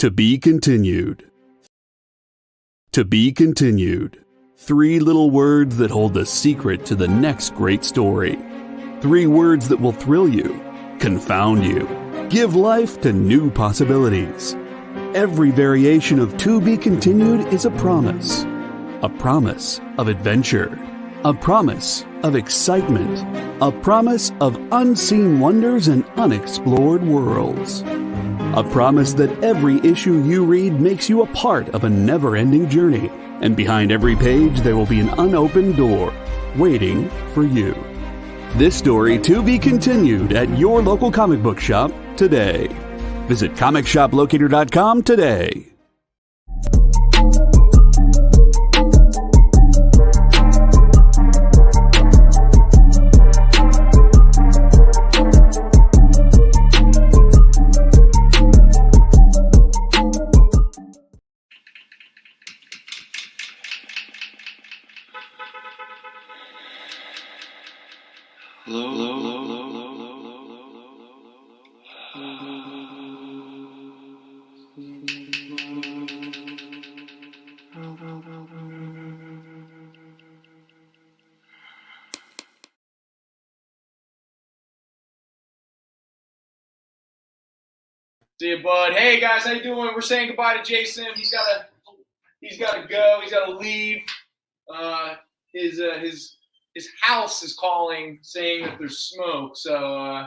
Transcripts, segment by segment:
To be continued. To be continued. 3 little words that hold the secret to the next great story. 3 words that will thrill you, confound you, give life to new possibilities. Every variation of To Be Continued is a promise. A promise of adventure. A promise of excitement. A promise of unseen wonders and unexplored worlds. A promise that every issue you read makes you a part of a never-ending journey. And behind every page there will be an unopened door waiting for you. This story to be continued at your local comic book shop today. Visit comicshoplocator.com today. See you, bud. Hey guys, how you doing? We're saying goodbye to Jason. He's gotta go. He's gotta leave. His house is calling, saying that there's smoke. So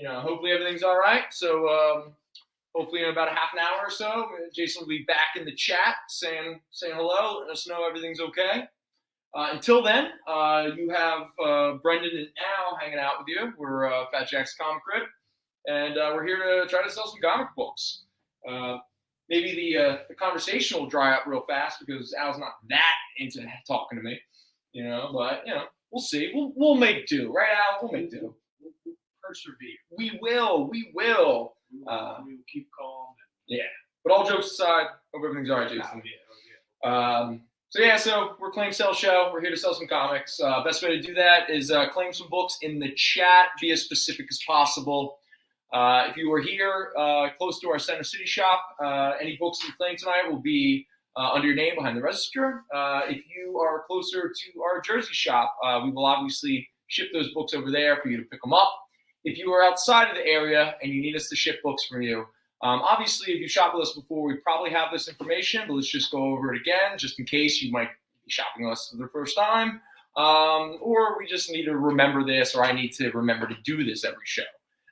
hopefully everything's all right. So hopefully in about a half an hour or so, Jason will be back in the chat saying hello, letting us know everything's okay. Until then, you have Brendan and Al hanging out with you. We're Fat Jack's Comicrypt. And we're here to try to sell some comic books. Maybe the conversation will dry up real fast because Al's not that into talking to me, But we'll see. We'll make do, right, Al? We'll make do. We'll persevere. We will. We will keep calm. Yeah. But all jokes aside, hope everything's all right, Jason. So we're Claim Sell Show. We're here to sell some comics. Best way to do that is claim some books in the chat. Be as specific as possible. If you were here close to our Center City shop, any books you claim tonight will be under your name behind the register. If you are closer to our Jersey shop, we will obviously ship those books over there for you to pick them up. If you are outside of the area and you need us to ship books for you, obviously if you shopped with us before, we probably have this information, but let's just go over it again, just in case you might be shopping with us for the first time, or we just need to remember this, or I need to remember to do this every show.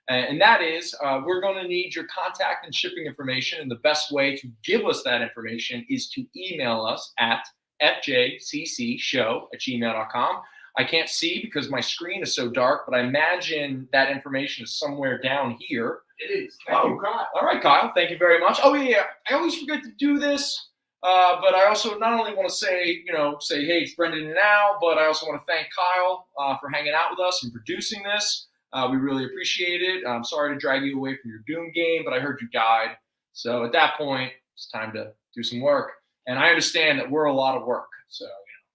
And that is, we're going to need your contact and shipping information, and the best way to give us that information is to email us at fjccshow@gmail.com. I can't see because my screen is so dark, but I imagine that information is somewhere down here. It is. Thank you, Kyle. All right, Kyle. Thank you very much. Oh, yeah. I always forget to do this, but I also not only want to say, hey, it's Brendan and Al, but I also want to thank Kyle for hanging out with us and producing this. We really appreciate it. I'm sorry to drag you away from your Doom game, but I heard you died. So at that point, it's time to do some work. And I understand that we're a lot of work, so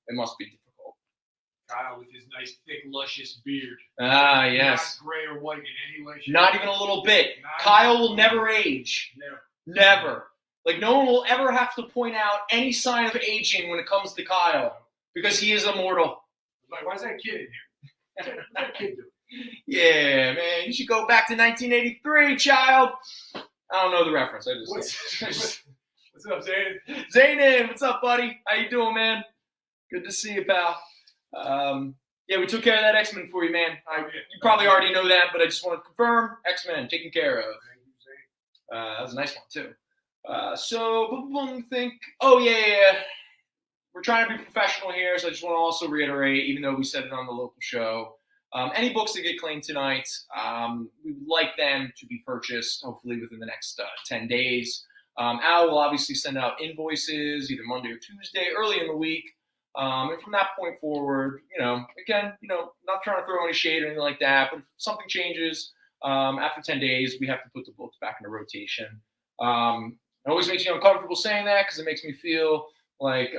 it must be difficult. Kyle with his nice, thick, luscious beard. Ah, yes. Not gray or white in any way. Not even a little bit. Kyle will never age. Never. Like, no one will ever have to point out any sign of aging when it comes to Kyle, because he is immortal. Like, why is that kid in here? What's that kid doing? Yeah, man, you should go back to 1983, child. I don't know the reference. What's up, Zayden? Zayden, what's up, buddy? How you doing, man? Good to see you, pal. Yeah, we took care of that X-Men for you, man. You probably already know that, but I just want to confirm, X-Men taken care of. That was a nice one, too. We're trying to be professional here, so I just want to also reiterate, even though we said it on the local show, any books that get claimed tonight, we would like them to be purchased, hopefully within the next 10 days. Al will obviously send out invoices either Monday or Tuesday, early in the week. And from that point forward, again, not trying to throw any shade or anything like that, but if something changes after 10 days, we have to put the books back into rotation. It always makes me uncomfortable saying that because it makes me feel like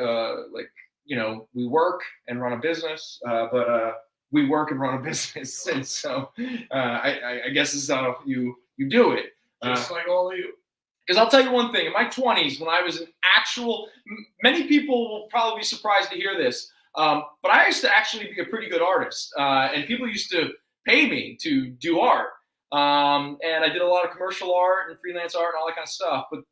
we work and run a business, but we work and run a business, and so I guess this is how you do it. Just like all of you. Because I'll tell you one thing, in my 20s, when I was an actual, many people will probably be surprised to hear this, but I used to actually be a pretty good artist, and people used to pay me to do art. And I did a lot of commercial art and freelance art and all that kind of stuff. But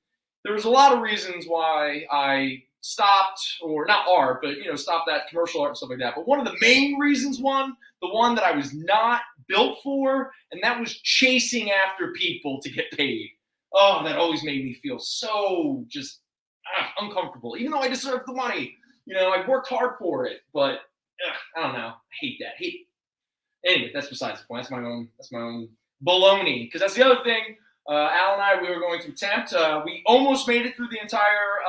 there was a lot of reasons why I stopped, or not art, but stopped that commercial art and stuff like that. But one of the main reasons, the one that I was not built for, and that was chasing after people to get paid. Oh, that always made me feel so just uncomfortable, even though I deserved the money. I worked hard for it, but I don't know. I hate that. Anyway, that's besides the point. That's my own baloney. Because that's the other thing. Al and I, we were going to attempt. We almost made it through the entire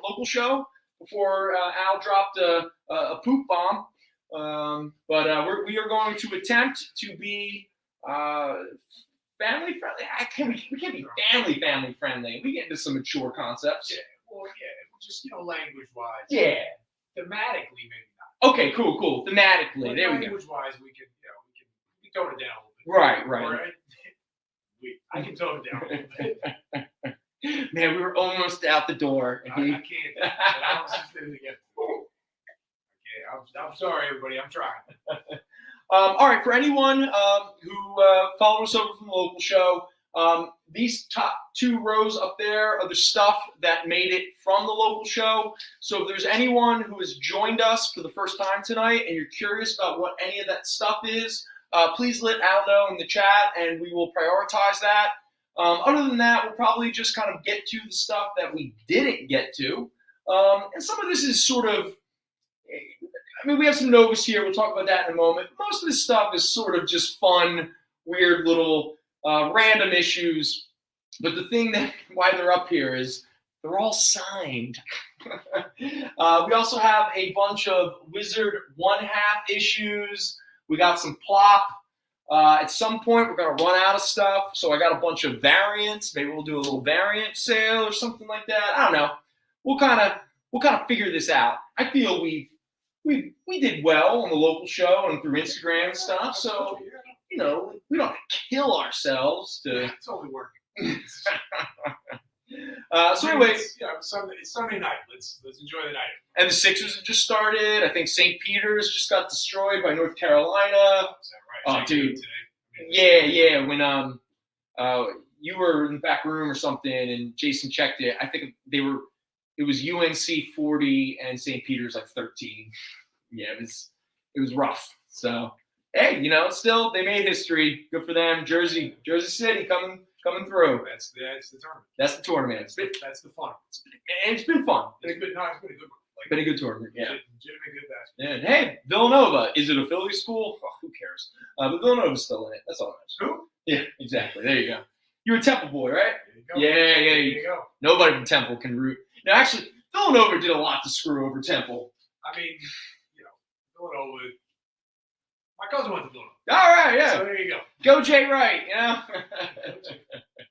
local show before Al dropped a poop bomb. But we are going to attempt to be family friendly. We can't be family friendly. We get into some mature concepts. Yeah. Well, yeah. Just language wise. Yeah. Thematically, maybe not. Okay. Cool. Thematically, there we go. Language wise, we can tone it down a little bit. Right. Or I can tone it down a little bit. Man, we were almost out the door. I can't. I don't say it again. Okay, I'm sorry, everybody. I'm trying. All right, for anyone who followed us over from the local show, these top 2 rows up there are the stuff that made it from the local show. So if there's anyone who has joined us for the first time tonight and you're curious about what any of that stuff is, please let Al know in the chat and we will prioritize that. Other than that, we'll probably just kind of get to the stuff that we didn't get to. And some of this is sort of, we have some Novus here. We'll talk about that in a moment. Most of this stuff is sort of just fun, weird little random issues. But the thing why they're up here is they're all signed. We also have a bunch of Wizard 1/2 issues. We got some plop. At some point, we're going to run out of stuff. So I got a bunch of variants. Maybe we'll do a little variant sale or something like that. I don't know. We'll kind of figure this out. I feel we did well on the local show and through Instagram and stuff. So, we don't have to kill ourselves to. It's only working. So anyway, it's Sunday night. Let's enjoy the night. And the Sixers have just started. I think St. Peter's just got destroyed by North Carolina. Is that right? Oh, dude. Yeah. When you were in the back room or something, and Jason checked it. I think it was UNC 40 and St. Peter's like 13. Yeah, it was rough. So hey, still they made history. Good for them. Jersey City coming through. That's the tournament. That's the tournament. That's the fun. It's been fun. It's been a good one. Been a good tournament. Yeah. Legitimate good basketball. Yeah. And hey, Villanova. Is it a Philly school? Oh, who cares? But Villanova's still in it. That's all that matters. Who? Yeah, exactly. There you go. You're a Temple boy, right? There you go. Yeah. There you go. Nobody from Temple can root. Now, actually, Villanova did a lot to screw over Temple. I mean, Villanova. My cousin went to Villanova. All right, yeah. So there you go. Go Jay Wright,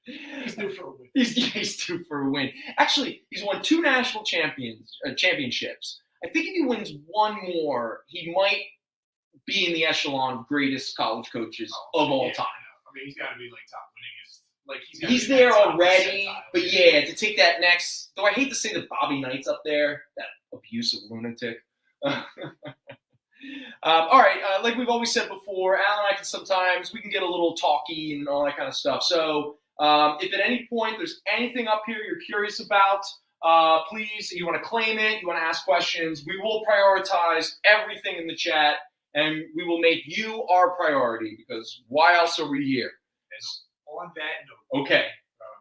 He's due for a win. He's due for a win. Actually, he's won 2 national championships. I think if he wins one more, he might be in the echelon of greatest college coaches of all time. I mean, he's got to be top winningest. He's there already, but yeah, to take that next. Though I hate to say that Bobby Knight's up there, that abusive lunatic. All right, like we've always said before, Al and I we can get a little talky and all that kind of stuff. So if at any point there's anything up here you're curious about, please, you want to claim it, you want to ask questions, we will prioritize everything in the chat, and we will make you our priority, because why else are we here? And on that note, okay,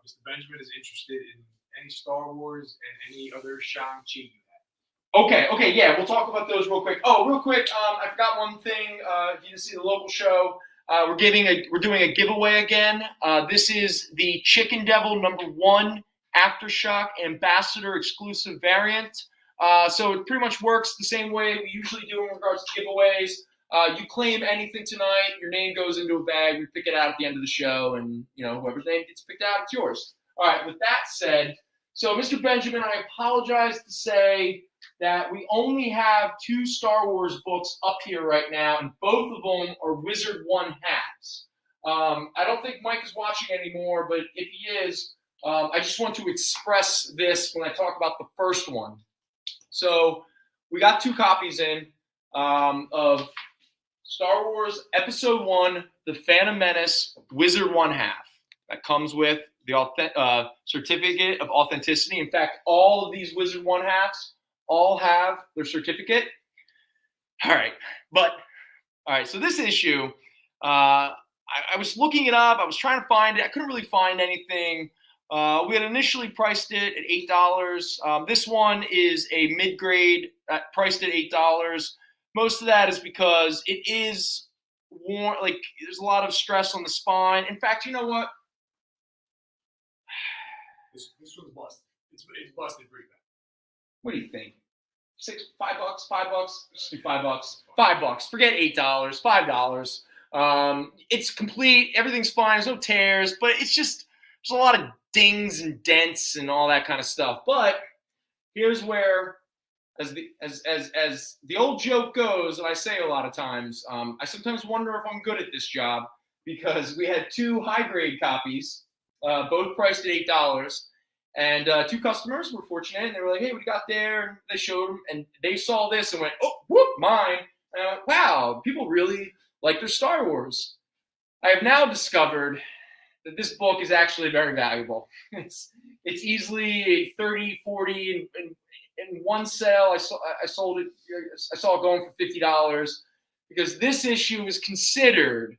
Mr. Benjamin is interested in any Star Wars and any other Shang-Chi you have. Okay, yeah, we'll talk about those real quick. Oh, real quick, I forgot one thing. If you didn't see the local show, we're doing a giveaway again. This is the Chicken Devil #1 Aftershock Ambassador exclusive variant. So it pretty much works the same way we usually do in regards to giveaways. You claim anything tonight, your name goes into a bag. We pick it out at the end of the show, and whoever's name gets picked out, it's yours. All right. With that said, so Mr. Benjamin, I apologize to say that we only have 2 Star Wars books up here right now, and both of them are Wizard 1/2s. I don't think Mike is watching anymore, but if he is, I just want to express this when I talk about the first one. So we got 2 copies in of Star Wars Episode 1, The Phantom Menace, Wizard 1/2. That comes with the certificate of authenticity. In fact, all of these Wizard 1/2s all have their certificate. All right, so this issue, I was looking it up. I was trying to find it. I couldn't really find anything. We had initially priced it at $8. This one is a mid-grade, priced at $8. Most of that is because it is worn, like there's a lot of stress on the spine. In fact, you know what? This one's busted. It's busted pretty bad. What do you think? $5? $5? Just do $5. $5. Forget $8. $5. It's complete. Everything's fine. There's no tears, but it's just there's a lot of dings and dents and all that kind of stuff. But here's where, as the old joke goes, and I say a lot of times, I sometimes wonder if I'm good at this job because we had 2 high-grade copies, both priced at $8. And 2 customers were fortunate, and they were like, hey, what do you got there? And they showed them, and they saw this and went, oh, whoop, mine. And I went, wow, people really like their Star Wars. I have now discovered that this book is actually very valuable. It's easily a 30, 40, in one sale. I saw it going for $50 because this issue is considered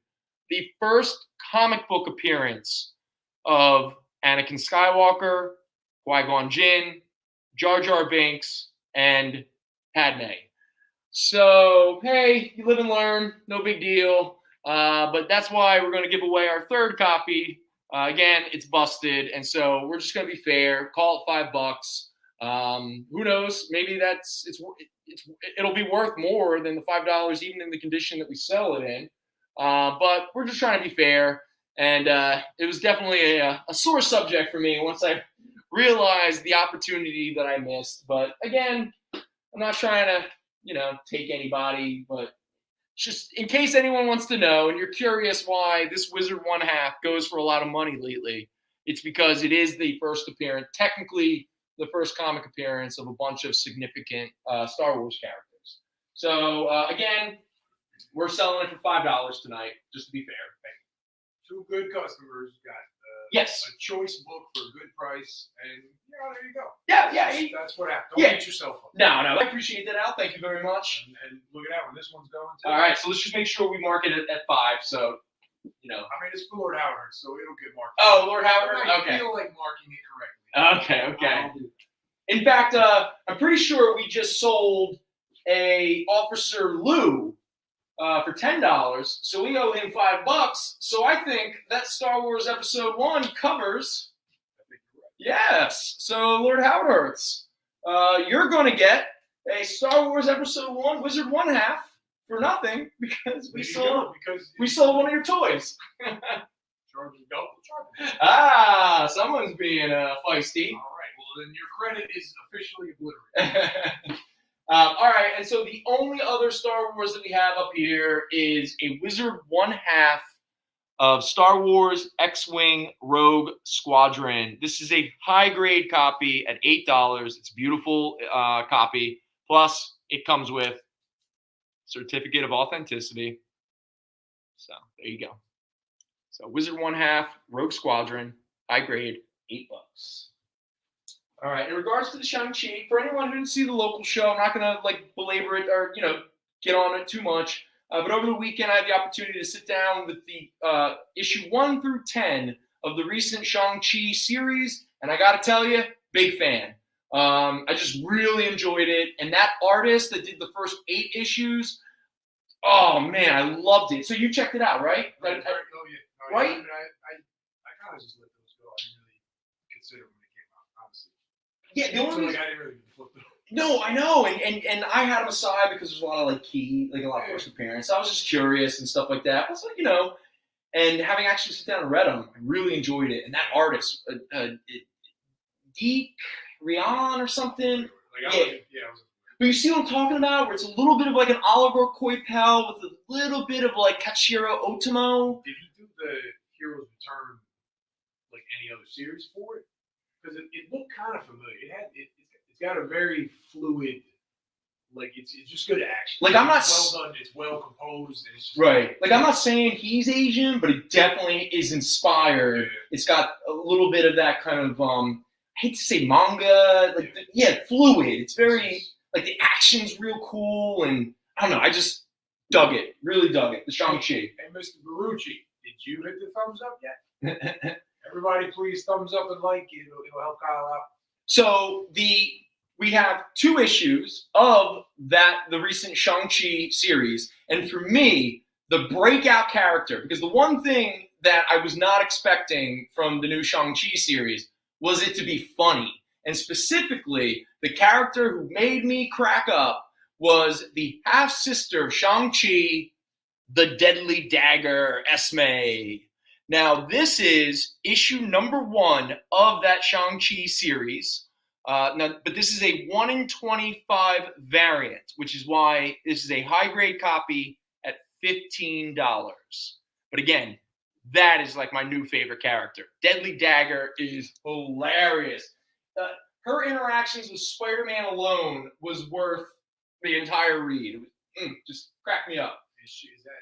the first comic book appearance of Anakin Skywalker, Qui-Gon Jinn, Jar Jar Binks, and Padme. So, hey, you live and learn, no big deal. But that's why we're going to give away our 3rd copy. Again, it's busted, and so we're just going to be fair. Call it $5. Who knows? Maybe it'll be worth more than the $5, even in the condition that we sell it in. But we're just trying to be fair. And it was definitely a sore subject for me once I realized the opportunity that I missed. But again, I'm not trying to, take anybody, but just in case anyone wants to know and you're curious why this Wizard 1/2 goes for a lot of money lately, it's because it is the first appearance, technically the first comic appearance of a bunch of significant Star Wars characters. So again, we're selling it for $5 tonight, just to be fair. 2 good customers got yes, a choice book for a good price, and there you go. Yeah. That's what happened. Don't beat yourself up. No, I appreciate that, Al. Thank you very much. And look at that one. This one's going to. All right, so let's just make sure we mark it at 5. So, I mean, it's for Lord Howard, so it'll get marked. Oh, Lord Howard. Okay. I feel like marking it correctly. Okay. In fact, I'm pretty sure we just sold a Officer Lou for $10, so we owe him $5. So I think that Star Wars Episode 1 covers. Yes. So Lord Howard Hurts, you're going to get a Star Wars Episode 1 Wizard 1/2 for nothing because we sold one of your toys. Someone's being feisty. All right. Well, then your credit is officially obliterated. All right, and so the only other Star Wars that we have up here is a Wizard 1/2 of Star Wars X-Wing Rogue Squadron. This is a high-grade copy at $8. It's a beautiful copy. Plus, it comes with certificate of authenticity. So there you go. So Wizard 1/2 Rogue Squadron, high-grade, $8. All right. In regards to the Shang-Chi, for anyone who didn't see the local show, I'm not going to belabor it or get on it too much. But over the weekend, I had the opportunity to sit down with the issue 1 through 10 of the recent Shang-Chi series, and I got to tell you, big fan. I just really enjoyed it, and that artist that did the first 8 issues, oh man, I loved it. So you checked it out, right? Right. Right? I kind of just let those go. I didn't really consider when they came out, honestly. Yeah, the only reason, I didn't really flip them. No, I know, and I had them aside because there's a lot of a lot of first appearance. I was just curious and stuff like that. I was like, and having actually sit down and read them, I really enjoyed it. And that artist, Deke Rion or something. But you see what I'm talking about? Where it's a little bit of an Oliver Coipel with a little bit of Kachiro Otomo. Did he do the Heroes Return any other series for it? because it looked kind of familiar. It's got a very fluid, like it's just good action. Like I'm not well done. It's well composed. And it's just, right. Like I'm not saying he's Asian, but it definitely is inspired. Yeah. It's got a little bit of that kind of I hate to say manga, like fluid. It's very like the action's real cool, and I don't know. I just dug it. Really dug it. The Shang-Chi. And Mr. Barucci, did you hit the thumbs up yet? Everybody, please thumbs up and like. It'll help Kyle out. So we have 2 issues of the recent Shang-Chi series, and for me, the breakout character, because the one thing that I was not expecting from the new Shang-Chi series was it to be funny, and specifically, the character who made me crack up was the half-sister of Shang-Chi, the Deadly Dagger, Esme. Now, this is issue number 1 of that Shang-Chi series. But this is a 1 in 25 variant, which is why this is a high-grade copy at $15. But again, that is like my new favorite character. Deadly Dagger is hilarious. Her interactions with Spider-Man alone was worth the entire read. It was, just cracked me up. Is that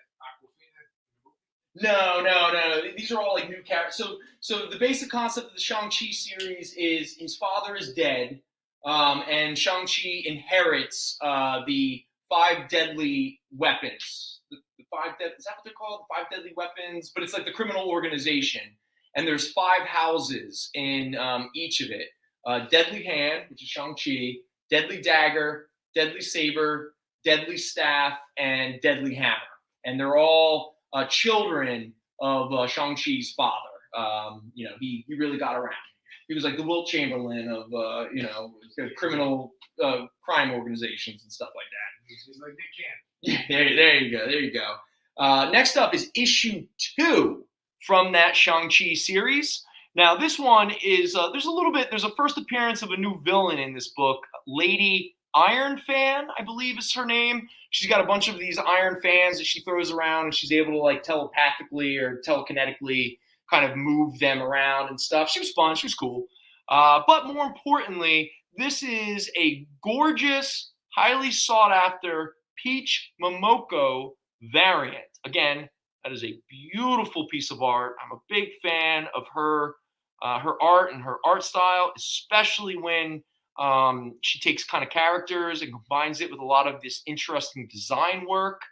No. These are all like new characters. So the basic concept of the Shang-Chi series is his father is dead, and Shang-Chi inherits the 5 deadly weapons. The 5 is that what they're called? The 5 deadly weapons? But it's like the criminal organization. And there's 5 houses in each of it. Deadly Hand, which is Shang-Chi, Deadly Dagger, Deadly Saber, Deadly Staff, and Deadly Hammer. And they're all children of Shang-Chi's father. He really got around. He was like the Wilt Chamberlain of criminal crime organizations and stuff like that. He's like Nick Cannon. Yeah, there you go. Next up is issue 2 from that Shang-Chi series. Now this one is there's a first appearance of a new villain in this book, Lady Iron Fan, I believe is her name. She's got a bunch of these iron fans that she throws around, and she's able to like telepathically or telekinetically kind of move them around and stuff. She was fun. She was cool. But more importantly, this is a gorgeous, highly sought after Peach Momoko variant. Again, that is a beautiful piece of art. I'm a big fan of her art and her art style, especially when she takes kind of characters and combines it with a lot of this interesting design work.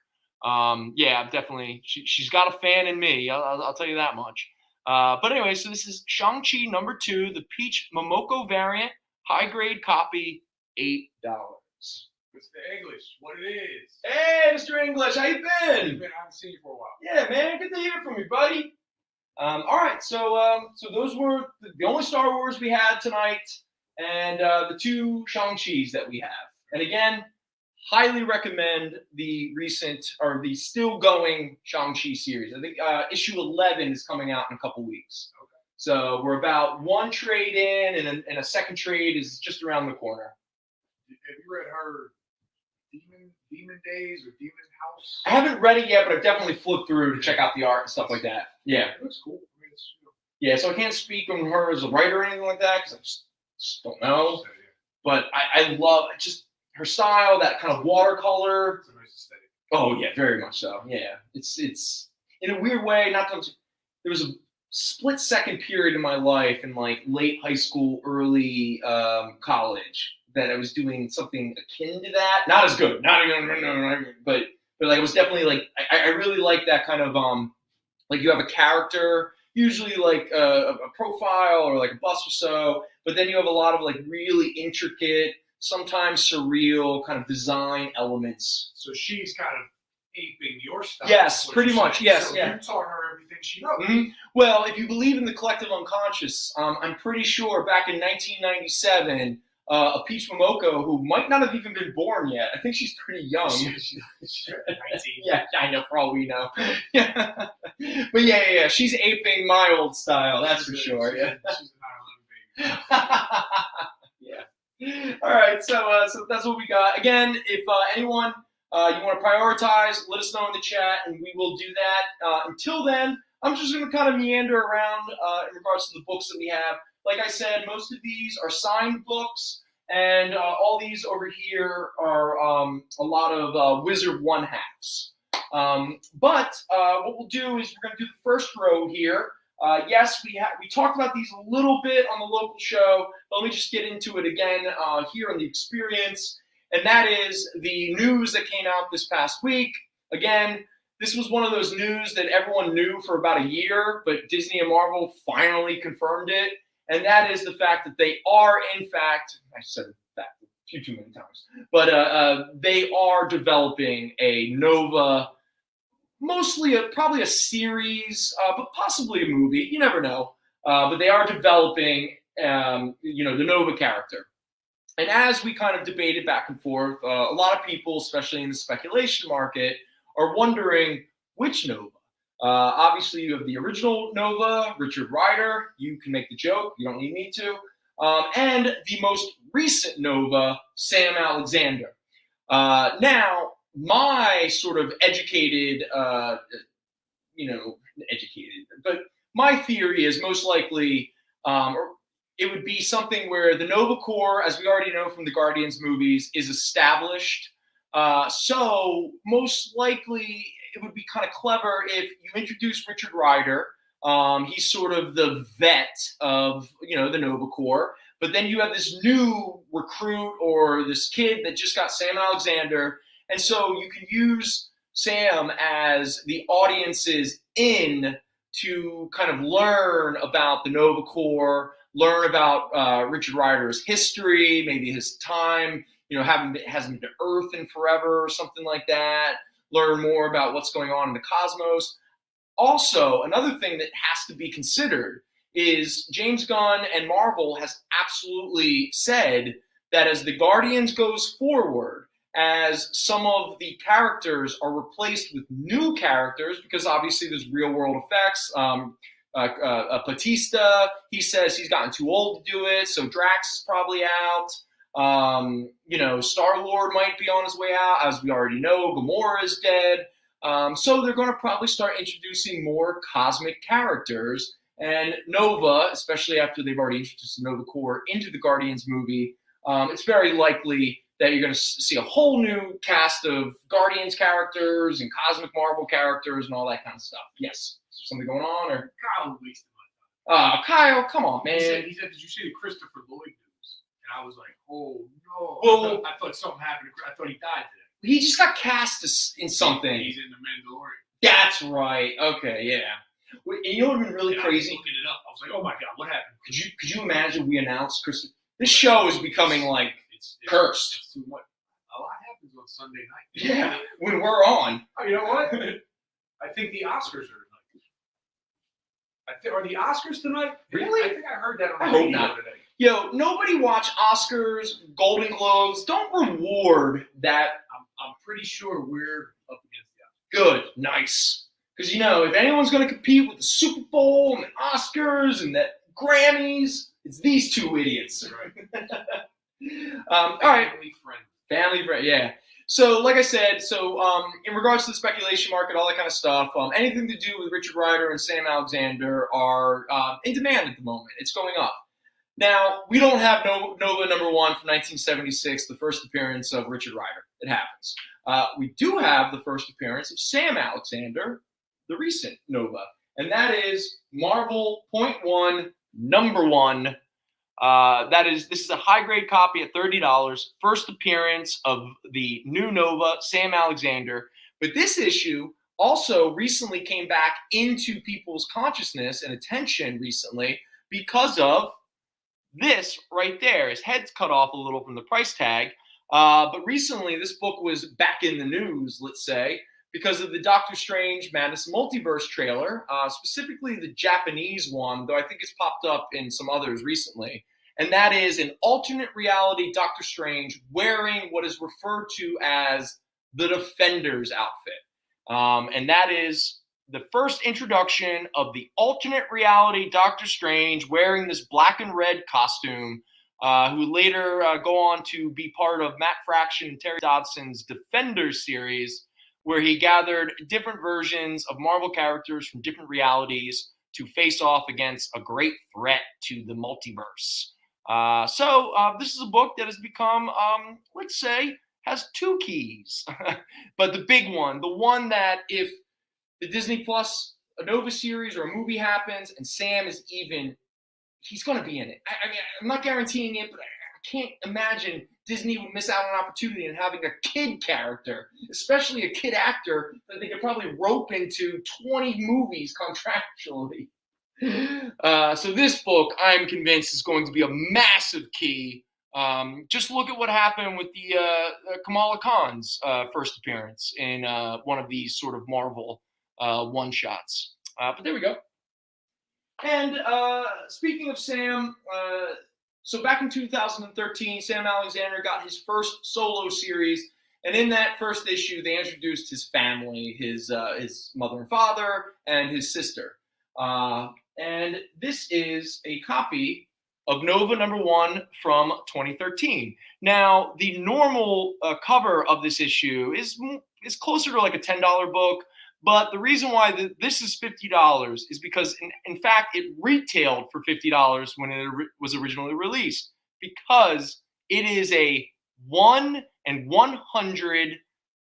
Definitely, she's got a fan in me. I'll tell you that much. But anyway, so this is Shang-Chi number 2, the Peach Momoko variant, high grade copy, $8. Mr. English, what it is? Hey, Mr. English, how you been? I haven't seen you for a while. Yeah, man, good to hear from you, buddy. All right, so those were the only Star Wars we had tonight, and the 2 Shang-Chis that we have. And again, highly recommend the still going Shang-Chi series. I think issue 11 is coming out in a couple weeks. Okay. So we're about 1 trade in, and a second trade is just around the corner. Have you read her Demon Days or Demon House? I haven't read it yet, but I've definitely flipped through to check out the art and stuff like that. Yeah. It looks cool. I mean, yeah, so I can't speak on her as a writer or anything like that because I just don't know. But I love just her style, that kind of watercolor. It's a nice aesthetic. Oh yeah, very much so. Yeah, it's in a weird way. There was a split second period in my life in like late high school, early college that I was doing something akin to that. Not as good, not even, but like it was definitely like I really like that kind of like you have a character, usually like a profile or like a bust or so, but then you have a lot of like really intricate, sometimes surreal kind of design elements. So she's kind of aping your style. Yes, pretty much. Yes, so yeah. You taught her everything she knows. Mm-hmm. Well, if you believe in the collective unconscious, I'm pretty sure back in 1997, a Peach Momoko who might not have even been born yet. I think she's pretty young. She's 19. Yeah, I know, for all we know. Yeah. But yeah, she's aping my old style, that's for sure. Yeah. She's a 9/11 baby. Yeah. All right, so that's what we got. Again, if anyone you want to prioritize, let us know in the chat, and we will do that. Until then, I'm just going to kind of meander around in regards to the books that we have. like I said, most of these are signed books, and all these over here are a lot of Wizard one-halves. But what we'll do is we're going to do the first row here. Yes, we talked about these a little bit on the local show, but let me just get into it again here on the experience. And that is the news that came out this past week. Again, this was one of those news that everyone knew for about a year, but Disney and Marvel finally confirmed it. And that is the fact that they are, in fact, I said that a few too many times, but they are developing a Nova, mostly probably a series, but possibly a movie. You never know. But they are developing, the Nova character. And as we kind of debated back and forth, a lot of people, especially in the speculation market, are wondering which Nova. Obviously, you have the original Nova, Richard Rider. You can make the joke. You don't need me to. And the most recent Nova, Sam Alexander. Now, my sort of educated, but my theory is most likely it would be something where the Nova Corps, as we already know from the Guardians movies, is established. So most likely it would be kind of clever if you introduce Richard Rider. He's sort of the vet of, the Nova Corps. But then you have this new recruit or this kid that just got Sam Alexander. And so you can use Sam as the audience's in to kind of learn about the Nova Corps, learn about Richard Rider's history, maybe his time, hasn't been to Earth in forever or something like that, learn more about what's going on in the cosmos. Also, another thing that has to be considered is James Gunn and Marvel has absolutely said that as the Guardians goes forward, as some of the characters are replaced with new characters, because obviously there's real world effects. Batista, he says he's gotten too old to do it, so Drax is probably out. Star-Lord might be on his way out, as we already know. Gamora is dead. So they're going to probably start introducing more cosmic characters. And Nova, especially after they've already introduced the Nova Corps into the Guardians movie, it's very likely that you're going to see a whole new cast of Guardians characters and cosmic Marvel characters and all that kind of stuff. Yes. Is there something going on? Or Kyle wasted my time. Kyle, come on, man. He said, did you see the Christopher Lloyd news? And I was like, oh, no. Well, I thought something happened. I thought he died today. He just got cast in something. He's in The Mandalorian. That's right. Okay, yeah. And you know what would have been really crazy? I was looking it up. I was like, oh my God, what happened? Could you imagine we announced Christopher? This show is becoming like cursed. It's too much. A lot happens on Sunday night. Yeah, when we're on. Oh, you know what? I think the Oscars are tonight. Are the Oscars tonight? Really? I think I heard that on the I hope radio not. today. Yo, nobody watch Oscars, Golden Globes. Don't reward that. I'm pretty sure we're up against the Oscars. Good, nice. Because if anyone's going to compete with the Super Bowl and the Oscars and the Grammys, it's these two idiots. Right. All right. Family friend, yeah. So, like I said, in regards to the speculation market, all that kind of stuff, anything to do with Richard Rider and Sam Alexander are in demand at the moment. It's going up. Now, we don't have Nova #1 from 1976, the first appearance of Richard Rider. It happens. We do have the first appearance of Sam Alexander, the recent Nova, and that is Marvel .1 #1. This is a high grade copy at $30. First appearance of the new Nova, Sam Alexander. But this issue also recently came back into people's consciousness and attention recently because of this right there. His head's cut off a little from the price tag. But recently this book was back in the news, let's say, because of the Doctor Strange Madness Multiverse trailer, specifically the Japanese one, though I think it's popped up in some others recently. And that is an alternate reality Doctor Strange wearing what is referred to as the Defender's outfit. And that is the first introduction of the alternate reality Doctor Strange wearing this black and red costume, who later go on to be part of Matt Fraction and Terry Dodson's Defenders series, where he gathered different versions of Marvel characters from different realities to face off against a great threat to the multiverse. This is a book that has become, let's say, has two keys. But the big one, the one that if the Disney Plus a Nova series or a movie happens and Sam is even, he's going to be in it. I mean, I'm not guaranteeing it, but I can't imagine Disney would miss out on an opportunity in having a kid character, especially a kid actor that they could probably rope into 20 movies contractually. So this book, I'm convinced, is going to be a massive key. Just look at what happened with the Kamala Khan's first appearance in one of these sort of Marvel one-shots. But there we go. And speaking of Sam, so back in 2013, Sam Alexander got his first solo series. And in that first issue, they introduced his family, his mother and father, and his sister. And this is a copy of Nova #1 from 2013. Now, the normal cover of this issue is closer to like a $10 book, but the reason why this is $50 is because, in fact, it retailed for $50 when it was originally released, because it is a 1 in 100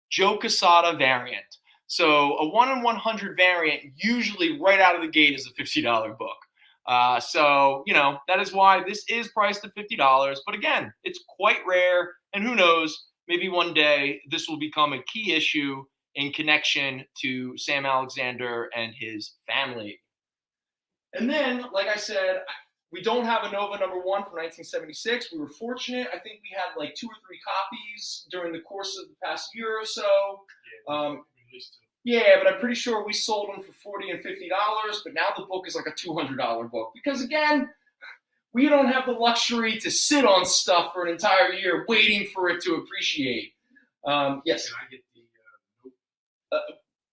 Joe Quesada variant. So a 1 in 100 variant usually right out of the gate is a $50 book. So, that is why this is priced at $50. But again, it's quite rare. And who knows, maybe one day this will become a key issue in connection to Sam Alexander and his family. And then, like I said, we don't have a Nova #1 from 1976. We were fortunate. I think we had like 2 or 3 copies during the course of the past year or so. Yeah, but I'm pretty sure we sold them for $40 and $50, but now the book is like a $200 book. Because again, we don't have the luxury to sit on stuff for an entire year waiting for it to appreciate. Yes? Can I get the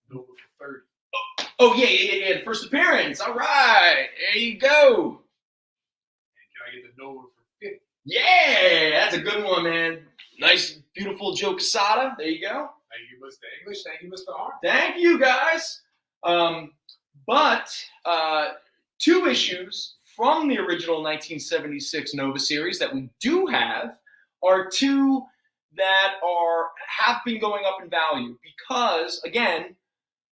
Nova for 30? Oh, yeah, the first appearance. All right, there you go. And can I get the Nova for 50? Yeah, that's a good one, man. Nice, beautiful Joe Quesada. There you go. Thank you, Mr. English. Thank you, Mr. Hart. Thank you, guys. But 2 issues from the original 1976 Nova series that we do have are 2 that have been going up in value because, again,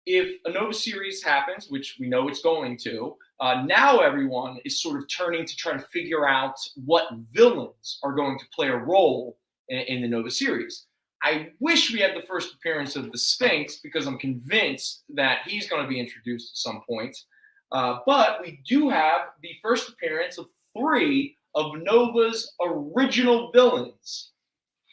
if a Nova series happens, which we know it's going to, now everyone is sort of turning to try to figure out what villains are going to play a role in the Nova series. I wish we had the first appearance of the Sphinx because I'm convinced that he's going to be introduced at some point. But we do have the first appearance of 3 of Nova's original villains.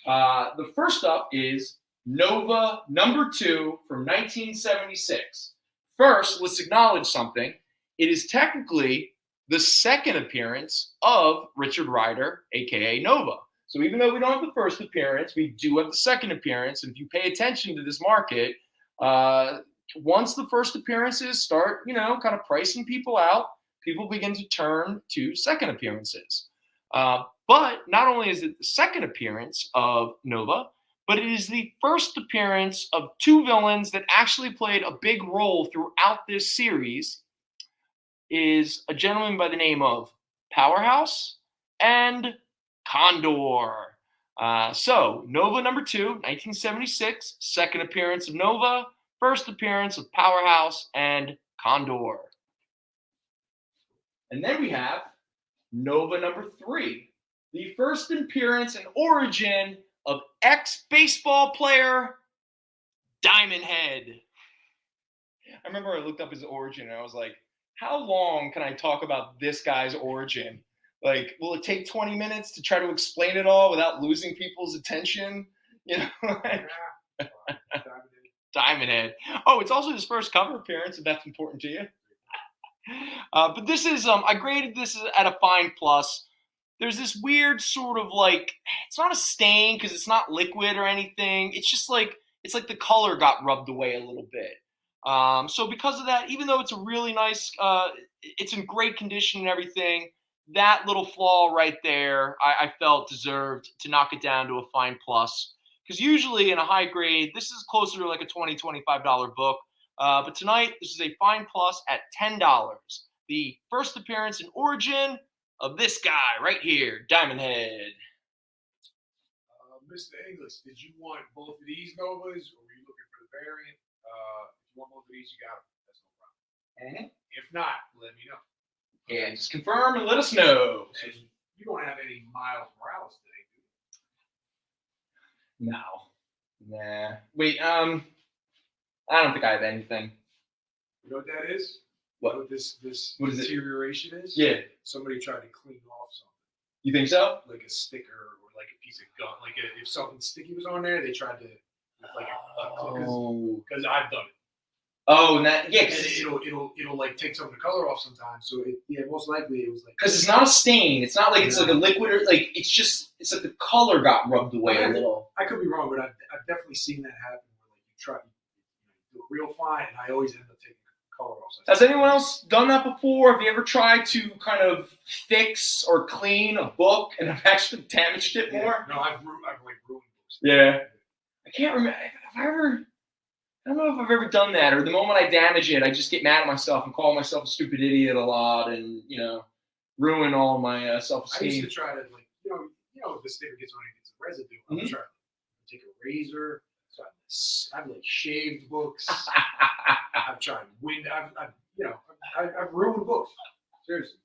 The first up is Nova #2 from 1976. First, let's acknowledge something. It is technically the second appearance of Richard Rider, aka Nova. So even though we don't have the first appearance, we do have the second appearance. And if you pay attention to this market, once the first appearances start, kind of pricing people out, people begin to turn to second appearances. But not only is it the second appearance of Nova, but it is the first appearance of 2 villains that actually played a big role throughout this series. Is a gentleman by the name of Powerhouse and Condor. So Nova #2, 1976, second appearance of Nova, first appearance of Powerhouse and Condor. And then we have Nova #3, the first appearance and origin of ex-baseball player Diamond Head. I remember I looked up his origin and I was like, how long can I talk about this guy's origin? Like, will it take 20 minutes to try to explain it all without losing people's attention? Diamond Head. Oh, it's also his first cover appearance, if that's important to you. But this is, I graded this at a fine plus. There's this weird sort of like, it's not a stain because it's not liquid or anything. It's just like, it's like the color got rubbed away a little bit. So because of that, even though it's a really nice, it's in great condition and everything, that little flaw right there, I felt deserved to knock it down to a fine plus. Because usually in a high grade, this is closer to like a $20, $25 book. But tonight, this is a fine plus at $10. the first appearance and origin of this guy right here, Diamond Head. Mr. English, did you want both of these Novas, or were you looking for the variant? If you want both of these, you got them. That's no problem. If not, let me know. Yeah, just confirm and let us know. And you don't have any Miles Morales today, do you? No. Nah. Wait, I don't think I have anything. You know what that is? What? You know what this What is it? deterioration is? Yeah. Somebody tried to clean off something. You think so? Like a sticker or like a piece of gum. Like if something sticky was on there, they tried to like because I've done it. Oh, and that, yeah, And it'll like take some of the color off sometimes. So most likely it was like, because it's not a stain. It's not like it's like a liquid or like it's like the color got rubbed away a little. I could be wrong, but I've definitely seen that happen where like you try to do it real fine, and I always end up taking color off. So Has anyone else done that before? Have you ever tried to kind of fix or clean a book and have actually damaged it more? No, I've like ruined books. Yeah. I can't remember. I don't know if I've ever done that, or the moment I damage it, I just get mad at myself and call myself a stupid idiot a lot, and ruin all my self-esteem. I used to try to like if the sticker gets on it, gets a residue. I'm trying to take a razor. So I've like shaved books. I've tried wind. I've ruined books. Seriously.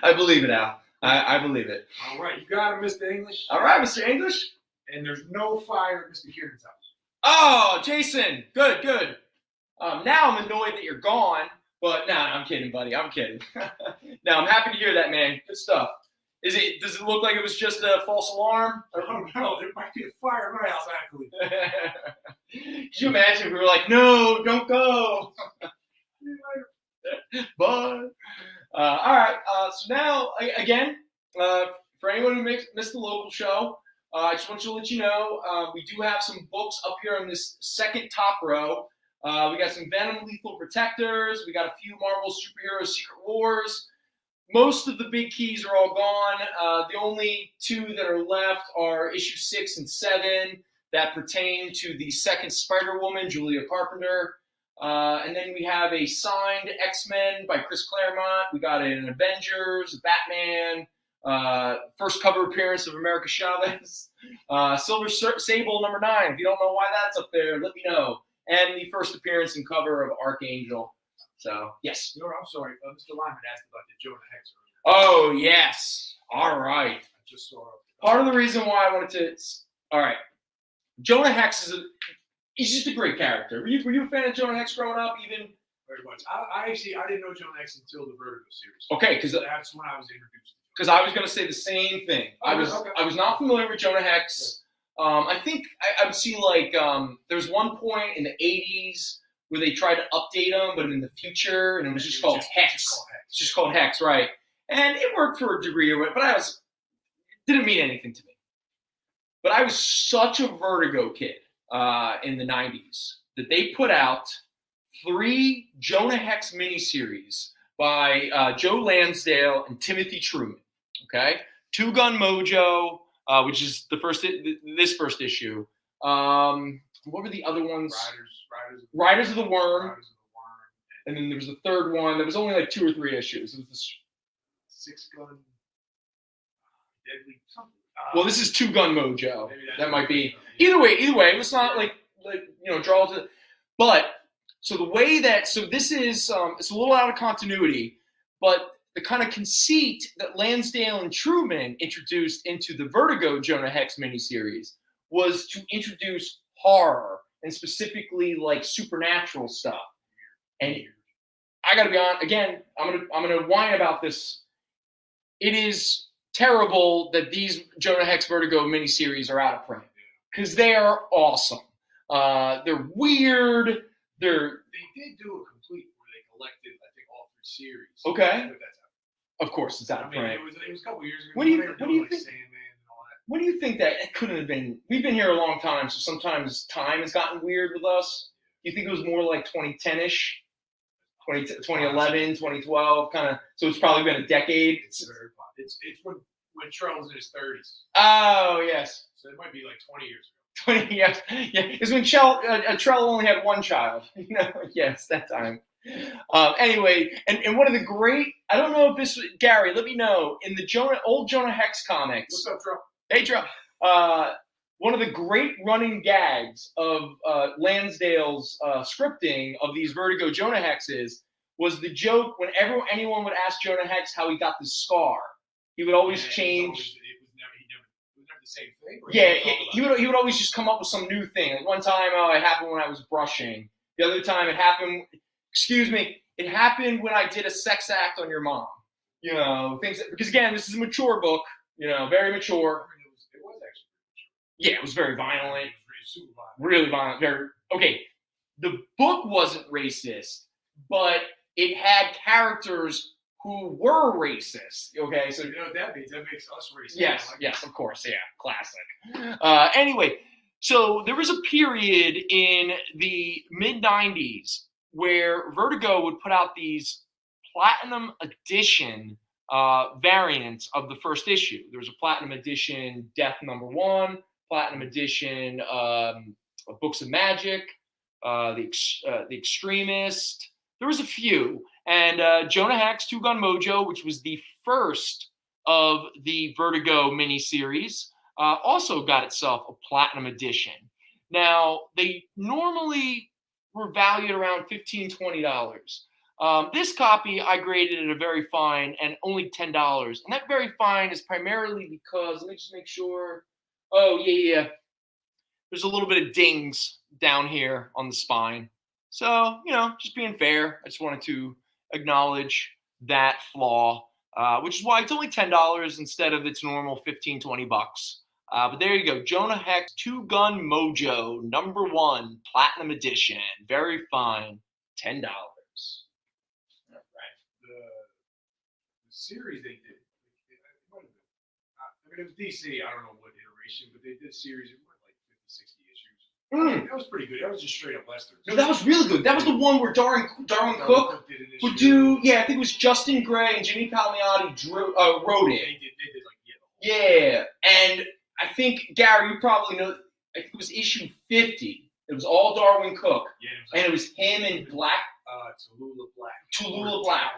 I believe it, Al. I believe it. All right, you got it, Mr. English. All right, Mr. English. And there's no fire at Mr. Kieran's house. Oh, Jason. Good. Now I'm annoyed that you're gone, but no, I'm kidding, buddy. I'm kidding. No, I'm happy to hear that, man. Good stuff. Does it look like it was just a false alarm? I don't know. There might be a fire in my house, actually. Could you imagine if we were like, no, don't go? But all right. So now, again, for anyone who missed the local show, I just want to let you know we do have some books up here on this second top row. We got some Venom Lethal Protectors. We got a few Marvel Superhero Secret Wars. Most of the big keys are all gone. The only two that are left are issue 6 and 7 that pertain to the second Spider-Woman, Julia Carpenter. And then we have a signed X-Men by Chris Claremont. We got an Avengers, Batman, first cover appearance of America Chavez, Silver Sable number 9. If you don't know why that's up there, let me know. And the first appearance and cover of Archangel. So, yes. No, I'm sorry. Mr. Lyman asked about the Jonah Hex. Oh, yes. All right. I just saw it. Part of the reason why I wanted to... All right. Jonah Hex he's just a great character. Were you a fan of Jonah Hex growing up, even? Very much. I didn't know Jonah Hex until the Vertigo series. Okay, because that's when I was introduced. Because I was going to say the same thing. I was not familiar with Jonah Hex. I think I would see like there was one point in the 80s where they tried to update him, but in the future, and it was just called Hex. It's just called Hex, right? And it worked for a degree, but it didn't mean anything to me. But I was such a Vertigo kid in the 90s that they put out 3 Jonah Hex miniseries by Joe Lansdale and Timothy Truman. Okay, Two Gun Mojo, which is this first issue. What were the other ones? Riders of the Worm. And then there was a third one that was only like 2 or 3 issues. It was this 6 Gun Deadly something. Well, this is Two Gun Mojo. That might be. Either way, let's not draw to. But so the way that this is it's a little out of continuity, but the kind of conceit that Lansdale and Truman introduced into the Vertigo Jonah Hex miniseries was to introduce horror and specifically like supernatural stuff. And I got to be honest, again, I'm gonna whine about this. It is terrible that these Jonah Hex Vertigo miniseries are out of print because they are awesome. They're weird. They did do a complete where they collected, I think, all 3 series. Okay. Of course, it's out of print. It was a couple years ago. What do you think? Sandman and all that. What do you think that it couldn't have been? We've been here a long time, so sometimes time has gotten weird with us. Do you think it was more like 2010-ish? 2011, 2012, kind of. So it's probably been a decade. It's when Trell was in his 30s. Oh yes. So it might be like 20 years ago. 20 years. Yeah, it's when Trell only had 1 child. Yes, that time. Anyway, and one of the great I don't know if this was, Gary, let me know. In the old Jonah Hex comics. What's up, Trump? Hey, Trump. One of the great running gags of Lansdale's scripting of these Vertigo Jonah Hexes was the joke whenever anyone would ask Jonah Hex how he got the scar. He would always change. It was never the same thing. Yeah, he would always just come up with some new thing. Like one time, it happened when I was brushing. The other time, it happened. Excuse me. It happened when I did a sex act on your mom. You know, things that, because again, this is a mature book. You know, very mature. It was actually. Yeah, it was very violent. It was super violent. Really violent. Very okay. The book wasn't racist, but it had characters who were racist. Okay, so you know what that means? That makes us racist. Yes, yes, of course, yeah, classic. Anyway, so there was a period in the mid-90s where Vertigo would put out these platinum edition variants of the first issue. There was a platinum edition Death #1, platinum edition Books of Magic, the Extremist. There was a few. And Jonah Hex, Two Gun Mojo, which was the first of the Vertigo miniseries, also got itself a platinum edition. Now, they normally were valued around $15, $20. This copy I graded at a very fine and only $10. And that very fine is primarily because, let me just make sure. Oh, yeah. There's a little bit of dings down here on the spine. So, you know, just being fair, I just wanted to acknowledge that flaw, which is why it's only $10 instead of its normal $15, $20. But there you go. Jonah Hex, Two Gun Mojo, #1, Platinum Edition. Very fine. $10. All right. The series they did, I mean, it was DC, I don't know what iteration, but they did a series of like 50, 60 issues. That was pretty good. That was just straight up Westerns. No, that was really good. That was the one where Darwin Cook would do, I think it was Justin Gray and Jimmy Palmiotti wrote it. They did like, yeah. And I think, Gary, you probably know, I think it was issue 50. It was all Darwin Cook. Yeah, and it was him and Black. Tallulah Black. Tallulah Black.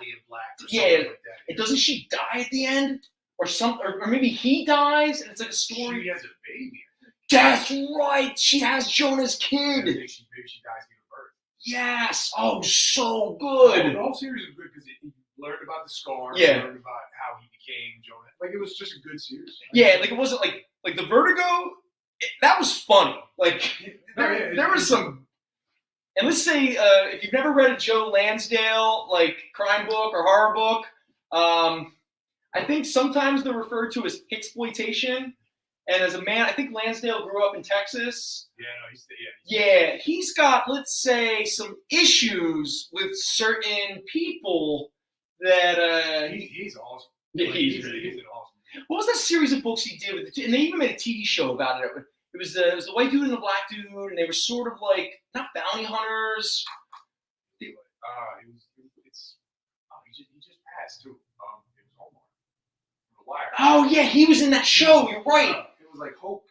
Yeah. Like that. And doesn't she die at the end? Or something? Or maybe he dies and it's like a story. She has a baby. That's right. She has Jonah's kid. Maybe she dies giving birth. Yes. Oh, so good. The whole series was good because you learned about the scar. Yeah. You learned about how he became Jonah. Like, it was just a good series. Yeah, like it wasn't like the Vertigo. That was funny. Like there was some. And let's say if you've never read a Joe Lansdale like crime book or horror book, I think sometimes they're referred to as exploitation. And as a man, I think Lansdale grew up in Texas. Yeah, he's got, let's say, some issues with certain people that he's awesome. Yeah, he's an awesome. What was that series of books he did with and they even made a TV show about it. It was the white dude and the black dude, and they were sort of like not bounty hunters. He just passed too. It was Omar. The Wire. Oh yeah, he was in that show. You're right. It was like Hope.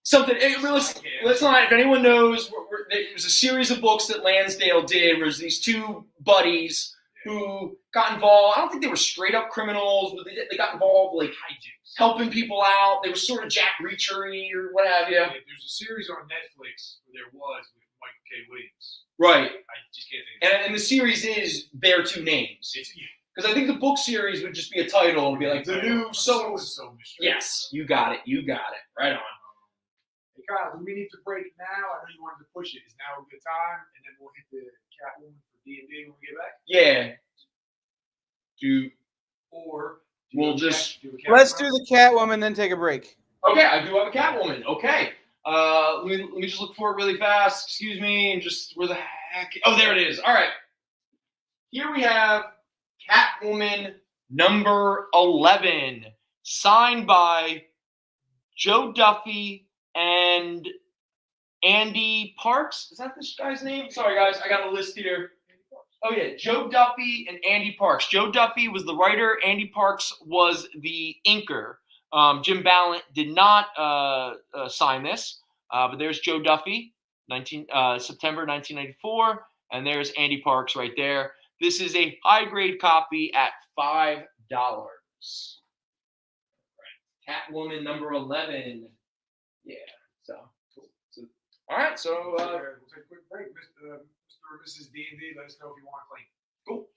Something. Let's not. If anyone knows, it was a series of books that Lansdale did. Where there's these two buddies who got involved. I don't think they were straight up criminals, but they got involved like helping people out. They were sort of Jack Reachery or what have you. There's a series on Netflix where there was with Michael K. Williams. Right. I just can't think of it. And the series is their two names. Because I think the book series would just be a title and be like the new so. Yes, you got it. Right on. Hey Kyle, do we need to break now? I know you wanted to push it. Is now a good time? And then we'll hit the Catwoman for D&D when we get back. Yeah. Let's do the Catwoman, then take a break. Okay, I do have a Catwoman. Okay. Let me just look for it really fast. Excuse me, and just where the heck? Oh, there it is. All right. Here we have Catwoman #11, signed by Joe Duffy and Andy Parks. Is that this guy's name? Sorry, guys. I got a list here. Oh, yeah. Joe Duffy and Andy Parks. Joe Duffy was the writer. Andy Parks was the inker. Jim Ballant did not sign this. But there's Joe Duffy, September 1994. And there's Andy Parks right there. This is a high-grade copy at $5. Catwoman number 11. Yeah. So all right. So we'll take a quick break. Mr. or Mrs. D&D, let us know if you want to claim. Cool.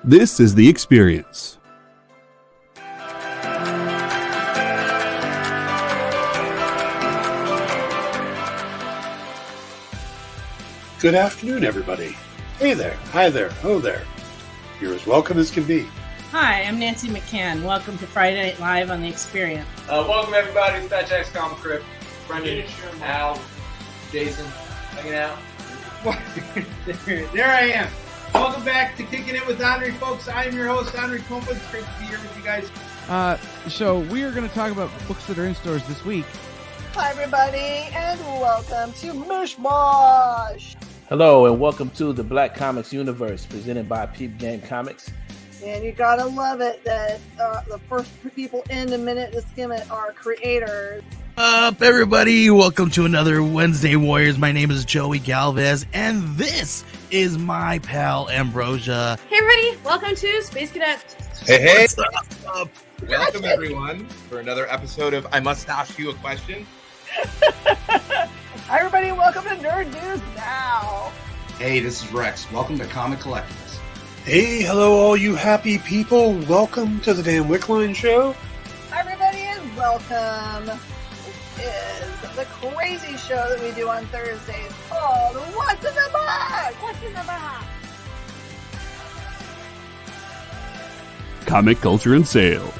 This is The Experience. Good afternoon, everybody. Hey there, hi there, hello there. You're as welcome as can be. Hi, I'm Nancy McCann. Welcome to Friday Night Live on The Experience. Welcome, everybody. It's Fat Jack's Comicrypt. Brendan, Al, Jason, hanging out. There I am. Welcome back to Kicking It with Henry, folks. I am your host, Henry Kumpa. It's great to be here with you guys. So we are going to talk about books that are in stores this week. Hi, everybody, and welcome to Mishmash. Hello, and welcome to the Black Comics Universe, presented by Peep Game Comics. And you gotta love it that the first people in a minute to skim it are creators. Up, everybody! Welcome to another Wednesday Warriors. My name is Joey Galvez, and this is my pal Ambrosia. Hey, everybody! Welcome to Space Cadet. Hey! What's up? Welcome, everyone, for another episode of I Must Ask You a Question. Hi, everybody! Welcome to Nerd News Now. Hey, this is Rex. Welcome to Comic Collectibles. Hey, hello, all you happy people. Welcome to the Dan Wickline Show. Hi, everybody, and welcome. This is the crazy show that we do on Thursdays called What's in the Box? What's in the Box? Comic culture and sales.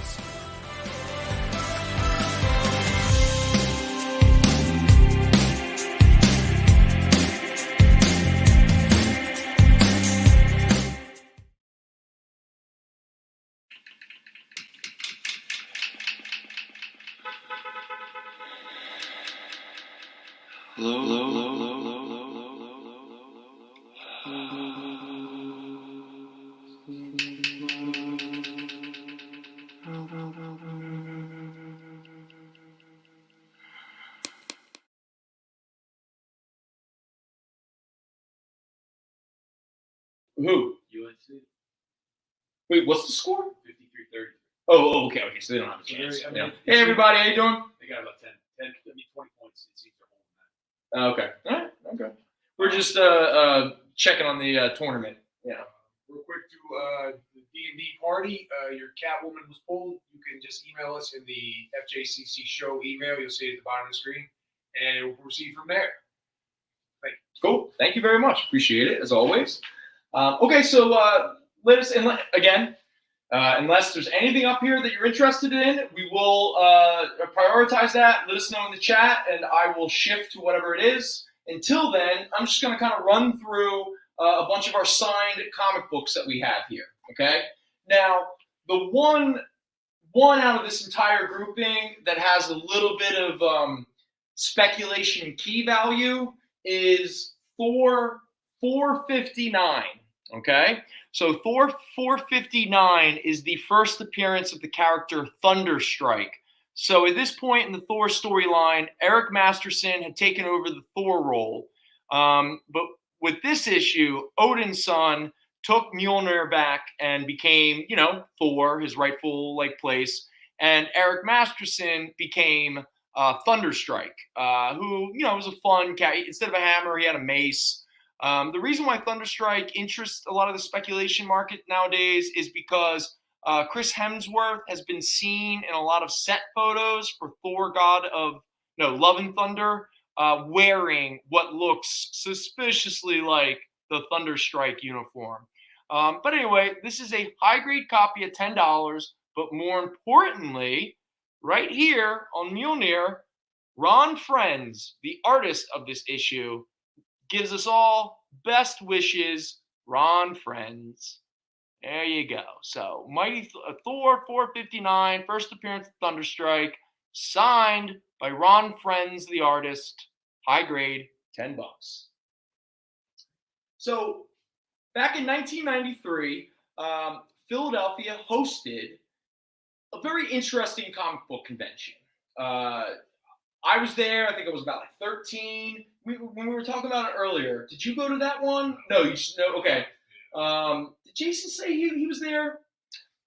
Who? UNC. Wait, what's the score? 53-30. Oh, okay. So they don't have a chance. Hey, everybody, how you doing? They got about 20 points. It seems they're holding that. Okay. All right. Okay. We're just checking on the tournament. Yeah. Real quick to the D&D party. Your Catwoman was pulled. You can just email us in the FJCC show email. You'll see it at the bottom of the screen, and we'll proceed from there. Thank you. Cool. Thank you very much. Appreciate it as always. Okay, so let us again. Unless there's anything up here that you're interested in, we will prioritize that. Let us know in the chat, and I will shift to whatever it is. Until then, I'm just going to kind of run through a bunch of our signed comic books that we have here. Okay. Now, the one out of this entire grouping that has a little bit of speculation key value is Thor 459. Okay. So Thor 459 is the first appearance of the character Thunderstrike. So at this point in the Thor storyline, Eric Masterson had taken over the Thor role. But with this issue, Odin's son took Mjolnir back and became, Thor, his rightful place. And Eric Masterson became Thunderstrike, who, was a fun cat. Instead of a hammer, he had a mace. The reason why Thunderstrike interests a lot of the speculation market nowadays is because Chris Hemsworth has been seen in a lot of set photos for Thor, Love and Thunder, wearing what looks suspiciously like the Thunderstrike uniform. But anyway, this is a high-grade copy at $10, but more importantly, right here on Mjolnir, Ron Frenz, the artist of this issue, gives us all best wishes, Ron Frenz. There you go. So, Mighty Thor 459, first appearance of Thunderstrike, signed by Ron Frenz, the artist, high grade, $10. So, back in 1993, Philadelphia hosted a very interesting comic book convention. I was there. I think I was about like 13. When we were talking about it earlier, did you go to that one? No, you just no. Okay. Did Jason say he was there?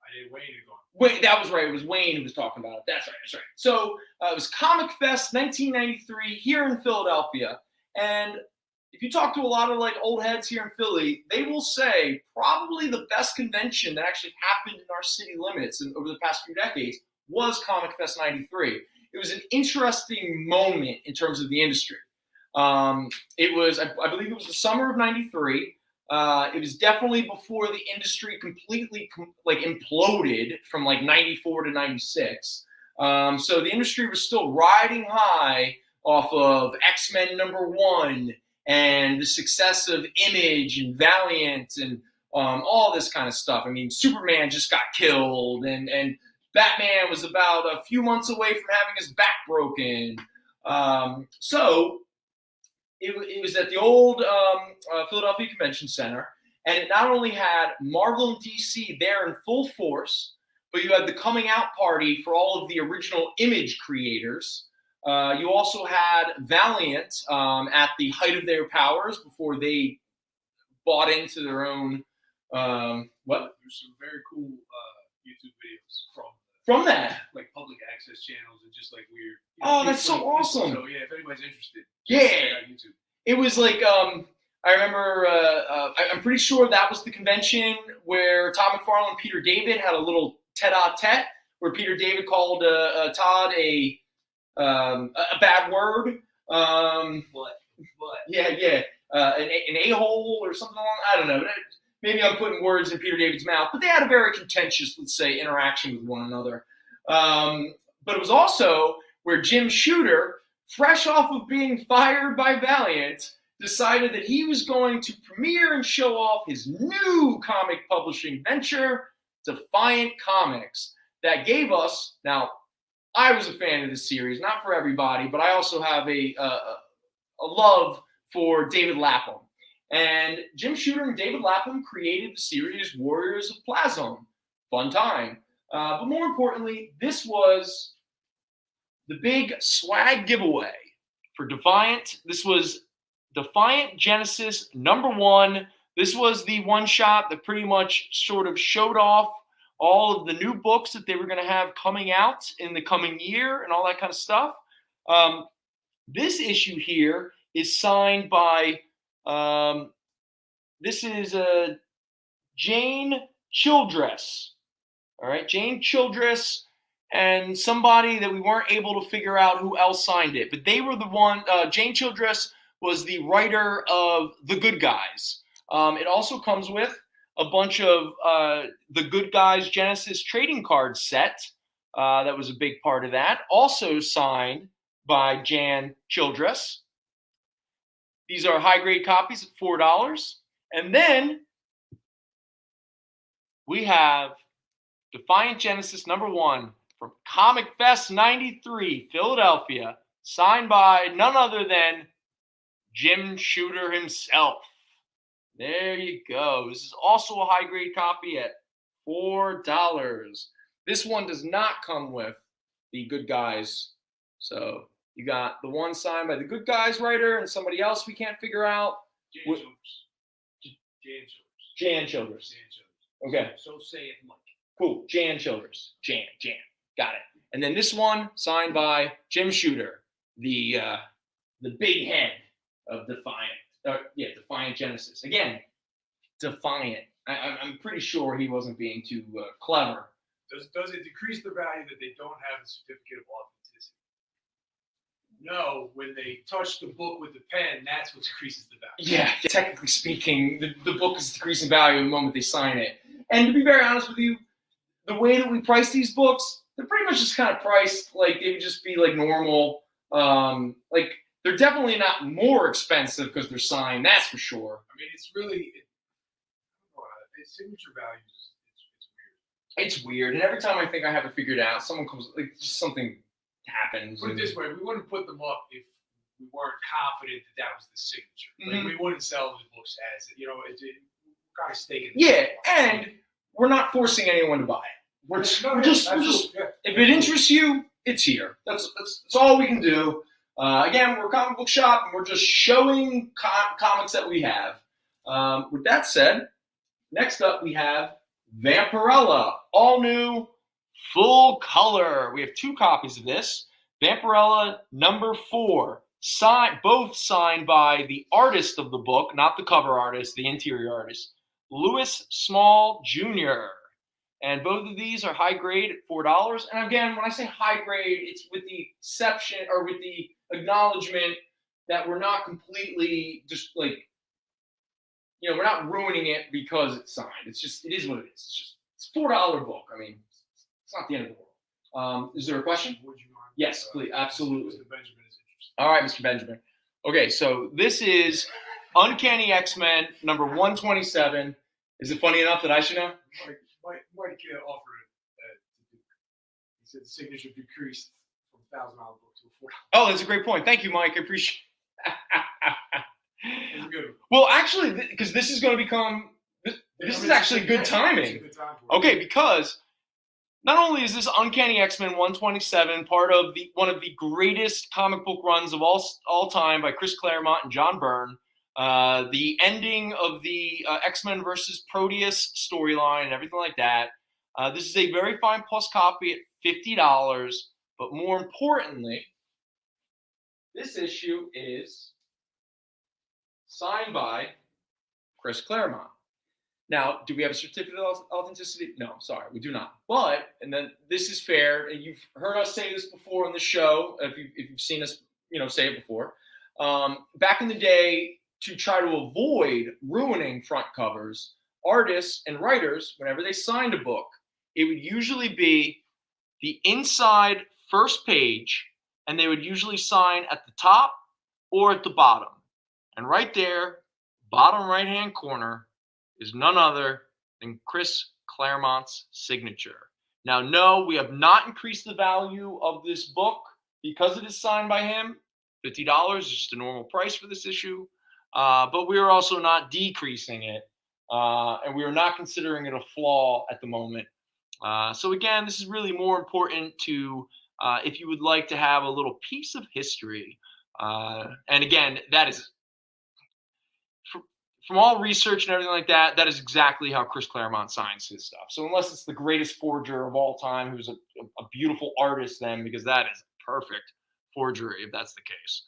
I did. Wayne had gone. Wait, that was right. It was Wayne who was talking about it. That's right. That's right. So it was Comic Fest 1993 here in Philadelphia. And if you talk to a lot of like old heads here in Philly, they will say probably the best convention that actually happened in our city limits and over the past few decades was Comic Fest 93. It was an interesting moment in terms of the industry. It was, I believe it was the summer of 93. It was definitely before the industry completely imploded from like 94 to 96. So the industry was still riding high off of X-Men #1 and the success of Image and Valiant and all this kind of stuff. I mean, Superman just got killed and Batman was about a few months away from having his back broken. So it was at the old Philadelphia Convention Center, and it not only had Marvel and DC there in full force, but you had the coming out party for all of the original Image creators. You also had Valiant at the height of their powers before they bought into their own what? There's some very cool YouTube videos from that, like public access channels and just like weird. Oh, that's so awesome! So yeah, if anybody's interested, yeah, YouTube. It was like I remember. I'm pretty sure that was the convention where Todd McFarlane and Peter David had a little tete-a-tete where Peter David called Todd a bad word. What? Yeah. An a-hole or something along. I don't know. Maybe I'm putting words in Peter David's mouth, but they had a very contentious, let's say, interaction with one another. But it was also where Jim Shooter, fresh off of being fired by Valiant, decided that he was going to premiere and show off his new comic publishing venture, Defiant Comics, that gave us, now, I was a fan of this series, not for everybody, but I also have a love for David Lapham. And Jim Shooter and David Lapham created the series Warriors of Plasm. Fun time. But more importantly, this was the big swag giveaway for Defiant. This was Defiant Genesis #1. This was the one shot that pretty much sort of showed off all of the new books that they were going to have coming out in the coming year and all that kind of stuff. This issue here is signed by, this is Jane Childress. All right, Jane Childress and somebody that we weren't able to figure out who else signed it. But they were the one, Jane Childress was the writer of The Good Guys. It also comes with a bunch of The Good Guys Genesis trading card set. That was a big part of that. Also signed by Jan Childress. These are high-grade copies at $4. And then we have Defiant Genesis #1 from Comic Fest 93, Philadelphia, signed by none other than Jim Shooter himself. There you go. This is also a high-grade copy at $4. This one does not come with the Good Guys. So you got the one signed by the Good Guys writer and somebody else we can't figure out. Jan Childress. Okay. So say it, Mike. Cool. Jan Childress. Jan. Got it. And then this one signed by Jim Shooter, the big head of Defiant. Defiant Genesis. Again, Defiant. I'm pretty sure he wasn't being too clever. Does it decrease the value that they don't have the certificate of authenticity? No, when they touch the book with the pen, that's what decreases the value. Yeah, technically speaking, the book is decreasing value the moment they sign it. And to be very honest with you, the way that we price these books, they're pretty much just kind of priced like they would just be like normal. Like they're definitely not more expensive because they're signed, that's for sure. I mean, it's really, signature values, it's weird. It's weird. And every time I think I have it figured out, someone comes, like just something happens. Put it this way, we wouldn't put them up if we weren't confident that was the signature. Mm-hmm. Like, we wouldn't sell the books as it. It's kind of staking. Yeah, and we're not forcing anyone to buy it. We're just if it interests you, it's here. That's all we can do. Again, we're a comic book shop, and we're just showing comics that we have. With that said, next up we have Vampirella, all new, full color. We have 2 copies of this. Vampirella number 4, both signed by the artist of the book, not the cover artist, the interior artist, Louis Small Jr. And both of these are high grade at $4. And again, when I say high grade, it's with the exception or with the acknowledgement that we're not completely just like, we're not ruining it because it's signed. It is what it is. It's a $4 book. I mean, it's not the end of the world. Is there a question? Yes, please. Absolutely. Mr. Benjamin is interested. All right, Mr. Benjamin. Okay, so this is Uncanny X-Men number 127. Is it funny enough that I should know? Mike offered it. He said the signature decreased from $1,000 book to $4. Oh, that's a great point. Thank you, Mike. I appreciate it. That's a good one. Well, actually, because this is going to become this is actually good timing. Okay, because not only is this Uncanny X-Men 127 part of one of the greatest comic book runs of all time by Chris Claremont and John Byrne, the ending of the X-Men versus Proteus storyline and everything like that. This is a very fine plus copy at $50, but more importantly, this issue is signed by Chris Claremont. Now, do we have a certificate of authenticity? No, sorry, we do not. But, and then this is fair, and you've heard us say this before on the show, if you've seen us, say it before. Back in the day, to try to avoid ruining front covers, artists and writers, whenever they signed a book, it would usually be the inside first page, and they would usually sign at the top or at the bottom. And right there, bottom right-hand corner, is none other than Chris Claremont's signature. Now, no, we have not increased the value of this book because it is signed by him. $50 is just a normal price for this issue. But we are also not decreasing it. And we are not considering it a flaw at the moment. So again, this is really more important to, if you would like to have a little piece of history. And again, that is, from all research and everything like that, that is exactly how Chris Claremont signs his stuff. So unless it's the greatest forger of all time, who's a beautiful artist then, because that is perfect forgery if that's the case.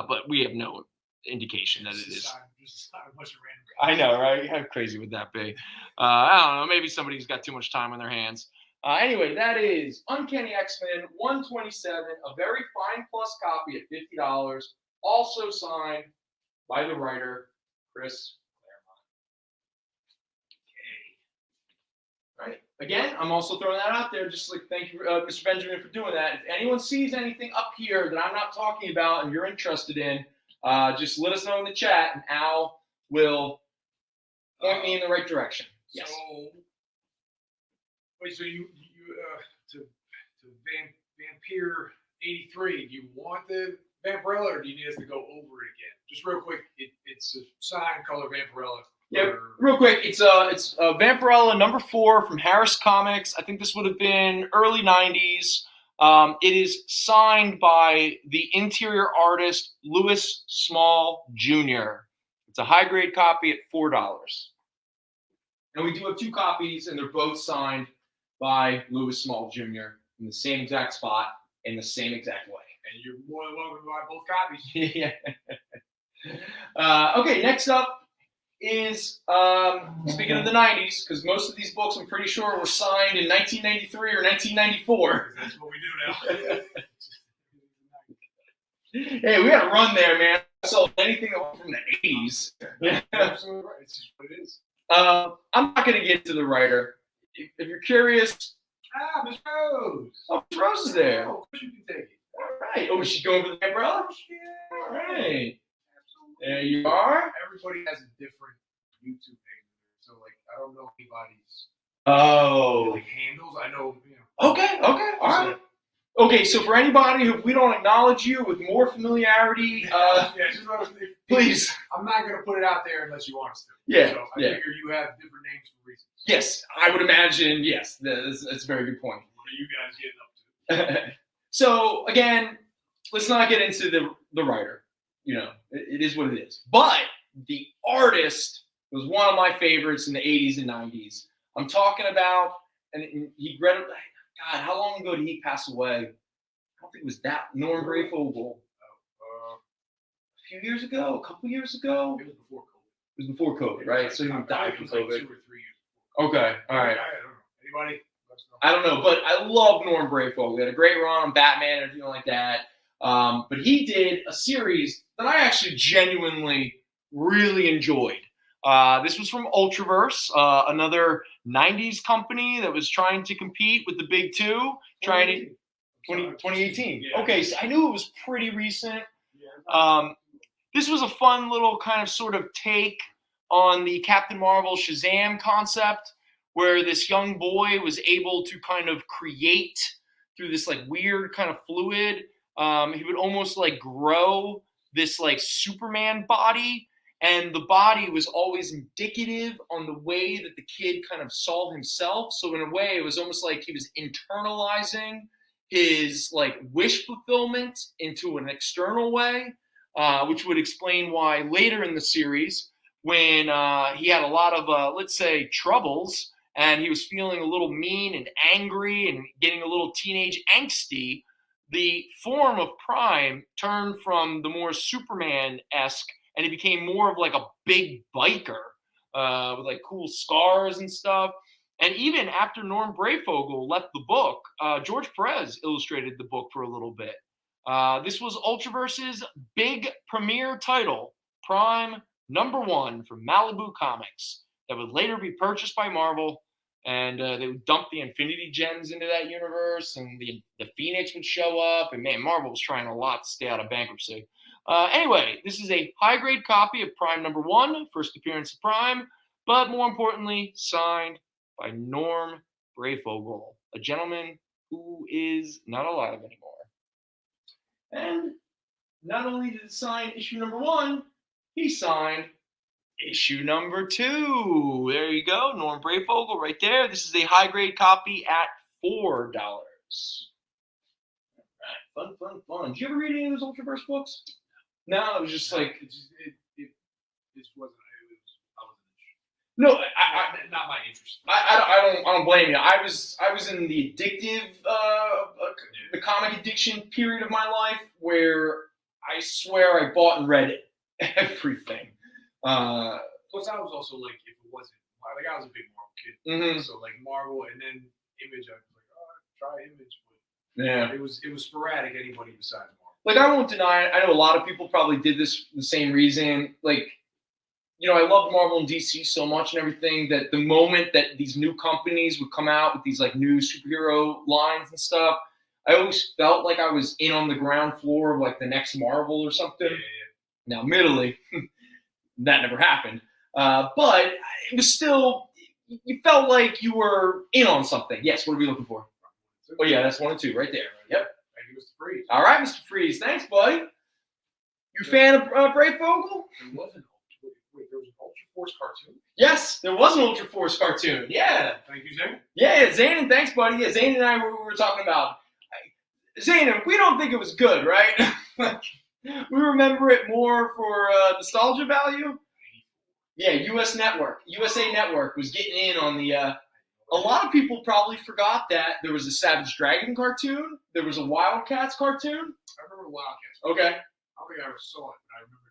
But we have no indication that it is. I know, right? How crazy would that be? I don't know. Maybe somebody's got too much time on their hands. Anyway, that is Uncanny X-Men 127, a very fine plus copy at $50, also signed by the writer, Chris Claremont. Okay. Right. Again, I'm also throwing that out there, just like thank you, Mr. Benjamin, for doing that. If anyone sees anything up here that I'm not talking about and you're interested in, just let us know in the chat, and Al will point me in the right direction. Yes. So you to Vampire 83, do you want the Vampirella, or do you need us to go over it again? Just real quick, it's a signed color Vampirella. Yeah, real quick, it's Vampirella number 4 from Harris Comics. I think this would have been early 90s. It is signed by the interior artist, Louis Small Jr. It's a high-grade copy at $4. And we do have 2 copies, and they're both signed by Louis Small Jr. in the same exact spot, in the same exact way. And you're more than welcome to buy both copies. Yeah. Okay, next up is, speaking of the 90s, because most of these books I'm pretty sure were signed in 1993 or 1994. That's what we do now. Hey, we had a run there, man. I sold anything that went from the 80s. Yeah. Absolutely right. It's just what it is. I'm not going to get to the writer. If you're curious. Miss Rose. Oh, Miss Rose is there. Oh, of course you can take it. All right. Oh, is she going for the umbrella? Yeah. All right. Absolutely. There you are. Everybody has a different YouTube name. So, like, I don't know anybody's handles. I know, Okay. All right. Okay, so for anybody who we don't acknowledge you with more familiarity, please. I'm not going to put it out there unless you want us to. Yeah. So I figure you have different names for reasons. Yes, I would imagine, yes. That's a very good point. What are you guys getting up to? So again, let's not get into the writer. It is what it is. But the artist was one of my favorites in the 80s and 90s. I'm talking about, and he read, God, how long ago did he pass away? I don't think it was that. Norm Brayfogle. A few years ago, a couple years ago. It was before COVID. It was before COVID, right? So he died from COVID. Like 2 or 3 years. Okay, all right. I don't know. Anybody? I don't know, but I love Norm Brayfogle. He had a great run on Batman and everything like that. But he did a series that I actually genuinely really enjoyed. This was from Ultraverse, another 90s company that was trying to compete with the big two. 2018. Yeah. Okay, so I knew it was pretty recent. This was a fun little kind of sort of take on the Captain Marvel Shazam concept, where this young boy was able to kind of create through this like weird kind of fluid. He would almost like grow this like Superman body, and the body was always indicative on the way that the kid kind of saw himself. So in a way, it was almost like he was internalizing his like wish fulfillment into an external way, which would explain why later in the series, when he had a lot of, let's say, troubles, and he was feeling a little mean and angry and getting a little teenage angsty, the form of Prime turned from the more Superman-esque, and he became more of like a big biker with like cool scars and stuff. And even after Norm Brayfogle left the book, George Perez illustrated the book for a little bit. This was Ultraverse's big premiere title, Prime #1 from Malibu Comics, that would later be purchased by Marvel. And they would dump the Infinity Gems into that universe, and the Phoenix would show up. And man, Marvel was trying a lot to stay out of bankruptcy. Anyway, this is a high-grade copy of Prime #1, first appearance of Prime, but more importantly, signed by Norm Brayfogle, a gentleman who is not alive anymore. And not only did he sign issue #1, he signed issue #2. There you go, Norm Brayfogle right there. This is a high-grade copy at $4. All right, fun. Did you ever read any of those Ultraverse books? No, it was just like it just wasn't. I wasn't interested. No, not my interest. I don't blame you. I was in the addictive, the comic addiction period of my life where I swear I bought and read everything. Plus, I was also like, if it wasn't, like, I was a big Marvel kid, so like Marvel, and then Image, I was like, try Image, but yeah, it was sporadic. Anybody besides Marvel. Like, I won't deny it. I know a lot of people probably did this for the same reason. Like, I loved Marvel and DC so much and everything that the moment that these new companies would come out with these like new superhero lines and stuff, I always felt like I was in on the ground floor of like the next Marvel or something. Yeah. Now, admittedly, that never happened. But it was still, you felt like you were in on something. Yes, what are we looking for? Oh, yeah, that's 1 and 2 right there. Yep. Thank you, Mr. Freeze. All right, Mr. Freeze. Thanks, buddy. You a fan of Brayfogle? There was an Ultra Force cartoon? Yes, there was an Ultra Force cartoon. Yeah. Thank you, Zane. Yeah, Zane, thanks, buddy. Yeah, Zane and I were talking about. Zane, we don't think it was good, right? We remember it more for nostalgia value. Yeah, USA Network was getting in on the. A lot of people probably forgot that there was a Savage Dragon cartoon. There was a Wildcats cartoon. I remember Wildcats. Okay. I don't think I ever saw it, but I remember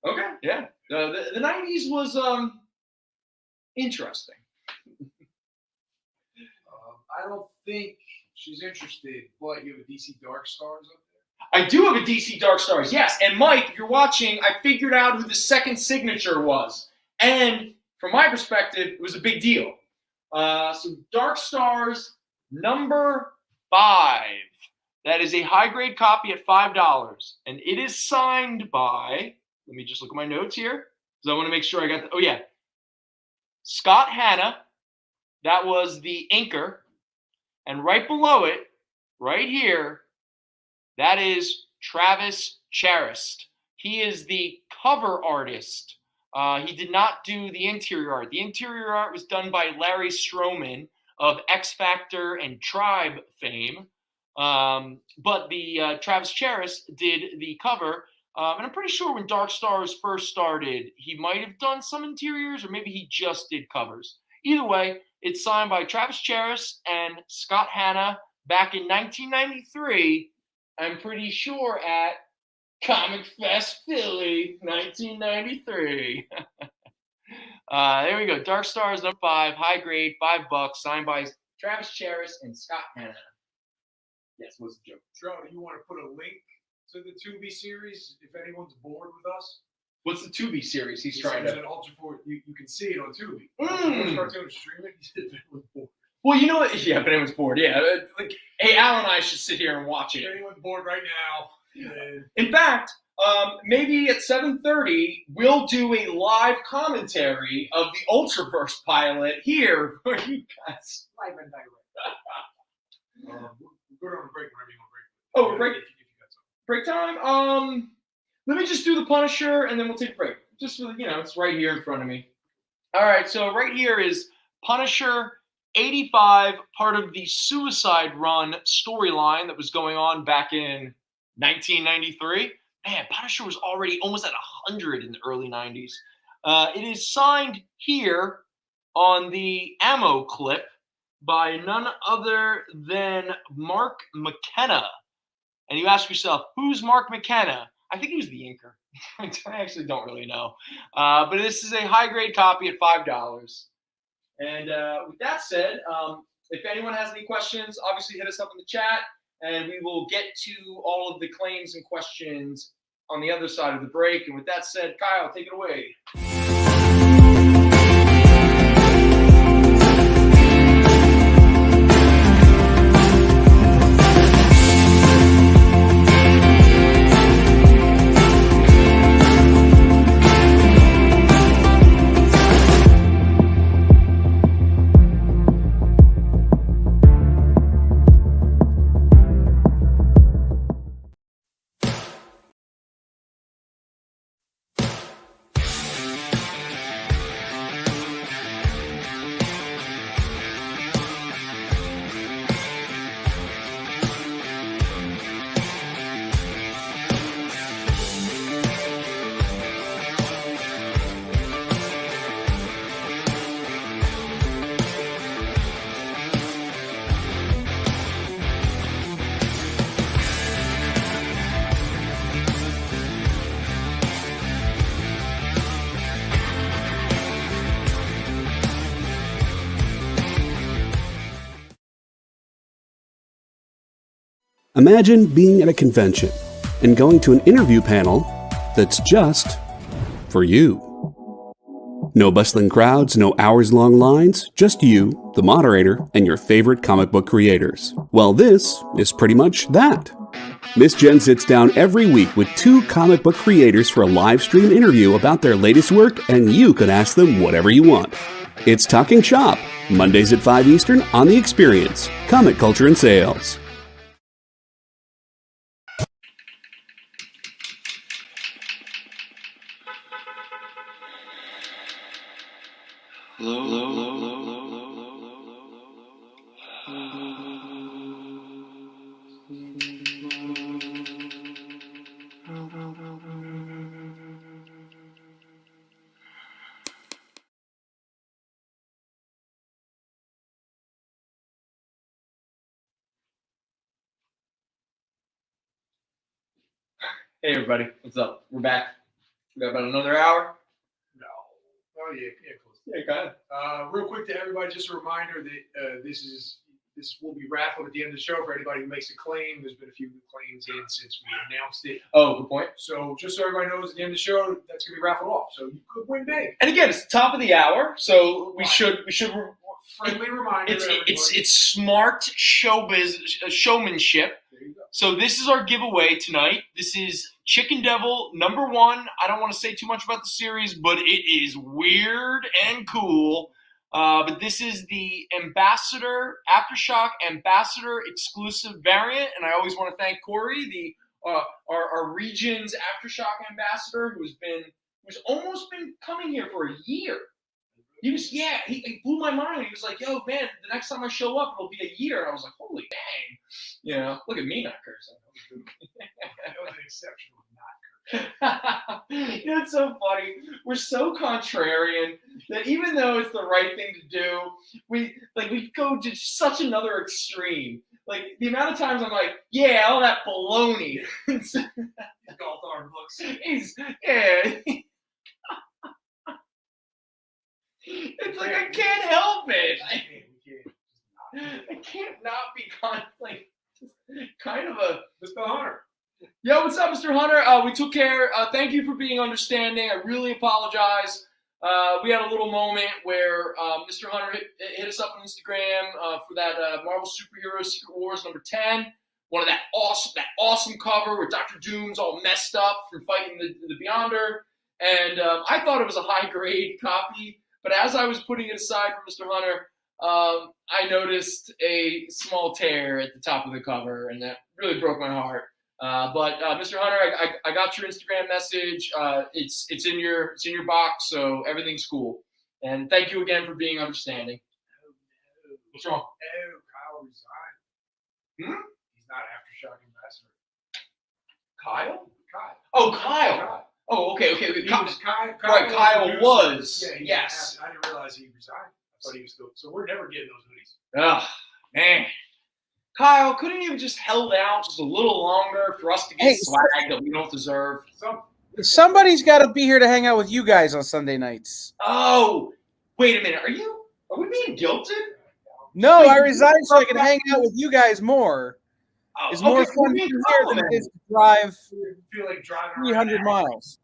Okay, it being a thing. yeah. The 90s was interesting. I don't think she's interested, but you have a DC Dark Stars up there? I do have a DC Dark Stars, yes. And Mike, if you're watching, I figured out who the second signature was. And from my perspective, it was a big deal. So Dark Stars #5. That is a high-grade copy at $5. And it is signed by, let me just look at my notes here, because I want to make sure I got Scott Hanna. That was the inker. And right below it, right here, that is Travis Charest. He is the cover artist. He did not do the interior art. The interior art was done by Larry Stroman of X Factor and Tribe fame. But the Travis Charest did the cover. And I'm pretty sure when Dark Stars first started, he might have done some interiors, or maybe he just did covers. Either way, it's signed by Travis Charest and Scott Hanna back in 1993. I'm pretty sure at Comic Fest Philly, 1993. There we go. Dark Stars number 5, high grade, $5, signed by Travis Charest and Scott Hanna. Yes, what's the joke? Joe, do you want to put a link to the Tubi series if anyone's bored with us? What's the Tubi series he's trying to? An Ultra 4. You can see it on Tubi. Cartoon stream it. He said if anyone's bored. Well, you know what? Yeah, if anyone's bored, yeah. Like, hey, Al and I should sit here and watch it. If anyone's bored right now. In fact, maybe at 7:30 we'll do a live commentary of the Ultraverse pilot here for you guys. Live and direct. We're going to break whenever you want to break. Oh, we're breaking. Break time? Let me just do the Punisher and then we'll take a break. Just for, it's right here in front of me. All right, so right here is Punisher 85, part of the Suicide Run storyline that was going on back in 1993. Man, Punisher was already almost at 100 in the early 90s. It is signed here on the ammo clip by none other than Mark McKenna. And you ask yourself, who's Mark McKenna? I think he was the inker. I actually don't really know. But this is a high-grade copy at $5. And with that said, if anyone has any questions, obviously hit us up in the chat, and we will get to all of the claims and questions on the other side of the break. And with that said, Kyle, take it away. Imagine being at a convention and going to an interview panel that's just for you. No bustling crowds, no hours-long lines, just you, the moderator, and your favorite comic book creators. Well, this is pretty much that. Miss Jen sits down every week with 2 comic book creators for a live stream interview about their latest work, and you can ask them whatever you want. It's Talking Shop, Mondays at 5 Eastern on The Experience, Comic Culture and Sales. Hey everybody, what's up? We're back. We got about another hour. No. Oh yeah, close. Yeah, kind of. Real quick to everybody, just a reminder that this will be raffled at the end of the show for anybody who makes a claim. There's been a few new claims in since we announced it. Oh, good point. So just so everybody knows, at the end of the show, that's gonna be raffled off. So you could win big. And again, it's the top of the hour, so we should. Friendly reminder. It's smart showmanship. There you go. So this is our giveaway tonight. This is Chicken Devil #1. I don't want to say too much about the series, but it is weird and cool. But this is the Ambassador, Aftershock Ambassador exclusive variant. And I always want to thank Corey, our region's Aftershock Ambassador, who's almost been coming here for a year. He blew my mind. He was like, yo, man, the next time I show up, it'll be a year. And I was like, holy dang. You know, look at me not cursing. That was an exceptional not. You know, it's so funny. We're so contrarian that even though it's the right thing to do, we go to such another extreme. Like the amount of times I'm like, yeah, all that baloney. Golthar books. Yeah. It's like I can't help it. I can't not be kind of a Mr. Hunter. Yo, what's up, Mr. Hunter? We took care. Thank you for being understanding. I really apologize. We had a little moment where Mr. Hunter hit us up on Instagram for that Marvel Superhero Secret Wars #10. One of that awesome cover where Dr. Doom's all messed up from fighting the Beyonder. And I thought it was a high-grade copy. But as I was putting it aside for Mr. Hunter, I noticed a small tear at the top of the cover, and that really broke my heart. But Mr. Hunter, I got your Instagram message. It's in your box, so everything's cool. And thank you again for being understanding. No. What's wrong? No, Kyle resigned. He's not Aftershock ambassador. Kyle? Kyle. Oh, Kyle. Oh, okay. Kyle Kyle was. Yeah, yes. I didn't realize he resigned. I thought he was still. So we're never getting those hoodies. Ugh, man. Kyle, couldn't you have just held out just a little longer for us to get swag that we don't deserve? Somebody's got to be here to hang out with you guys on Sunday nights. Oh, wait a minute. Are we being guilted? No, I resigned so I can hang out with you guys more. It's more fun here than it is to drive feel like driving 300 miles.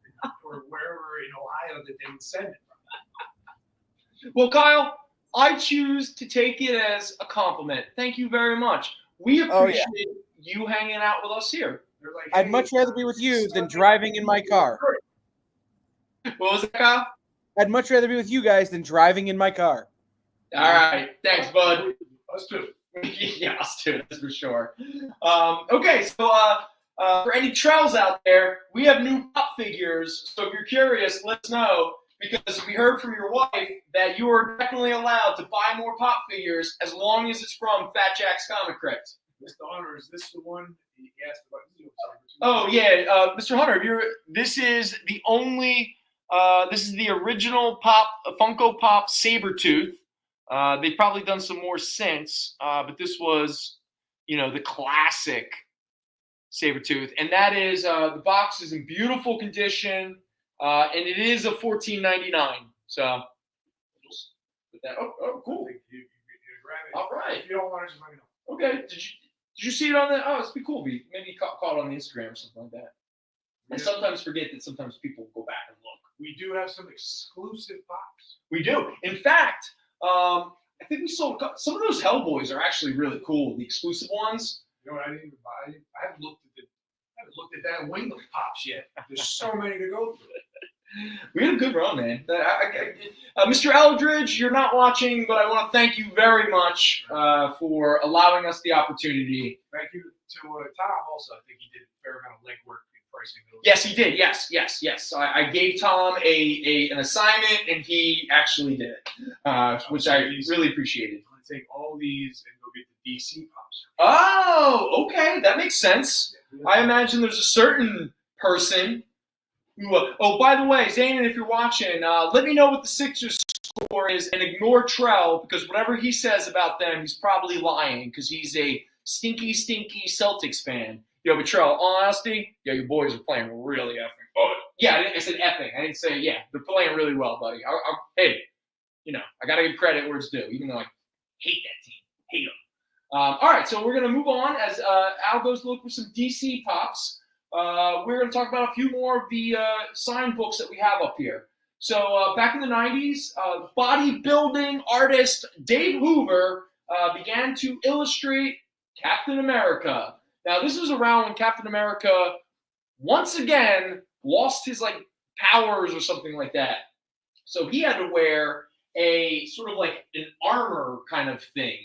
Or wherever in Ohio that they would send it. Well, Kyle, I choose to take it as a compliment. Thank you very much. We appreciate you hanging out with us here. Like, I'd much rather be with you than driving in my car. What was that, Kyle? I'd much rather be with you guys than driving in my car. All right. Thanks, bud. Us too. Yeah, us too. That's for sure. Okay, so for any trolls out there, we have new pop figures. So if you're curious, let us know. Because we heard from your wife that you are definitely allowed to buy more pop figures as long as it's from Fat Jack's Comicrypt. Mr. Hunter, is this the one he asked about? Oh yeah, Mr. Hunter, this is the only. This is the original Funko Pop Sabretooth. They've probably done some more since, but this was, the classic Sabretooth, and that is the box is in beautiful condition. And it is a $14.99. So just put that. Oh, cool. All right. If you don't want it, just let me know. Okay. Did you see it on the? Oh, it's be cool. Maybe caught it on the Instagram or something like that. I sometimes forget that sometimes people go back and look. We do have some exclusive pops. We do. In fact, I think we sold some of those Hellboys are actually really cool. The exclusive ones. You know what? I didn't even buy. I haven't looked at that wing of pops yet. There's so many to go through. We had a good run, man. Mr. Eldridge, you're not watching, but I want to thank you very much for allowing us the opportunity. Thank you to Tom also. I think he did a fair amount of legwork in pricing those. Yes, he did. Yes. I gave Tom an assignment, and he actually did it, which I really appreciated. I'm going to take all these and go get the DC pops. Oh, okay. That makes sense. I imagine there's a certain person who, by the way, Zanin, if you're watching, let me know what the Sixers score is and ignore Trell because whatever he says about them, he's probably lying because he's a stinky Celtics fan. Yo, but Trell, honesty, your boys are playing really effing. Oh, yeah, I said effing. I didn't say, they're playing really well, buddy. Hey, I got to give credit where it's due, even though I hate that team. Hate them. All right, so we're going to move on as Al goes to look for some DC pops. We're going to talk about a few more of the signed books that we have up here. So back in the 90s, bodybuilding artist Dave Hoover began to illustrate Captain America. Now, this was around when Captain America once again lost his powers or something like that. So he had to wear a sort of like an armor kind of thing.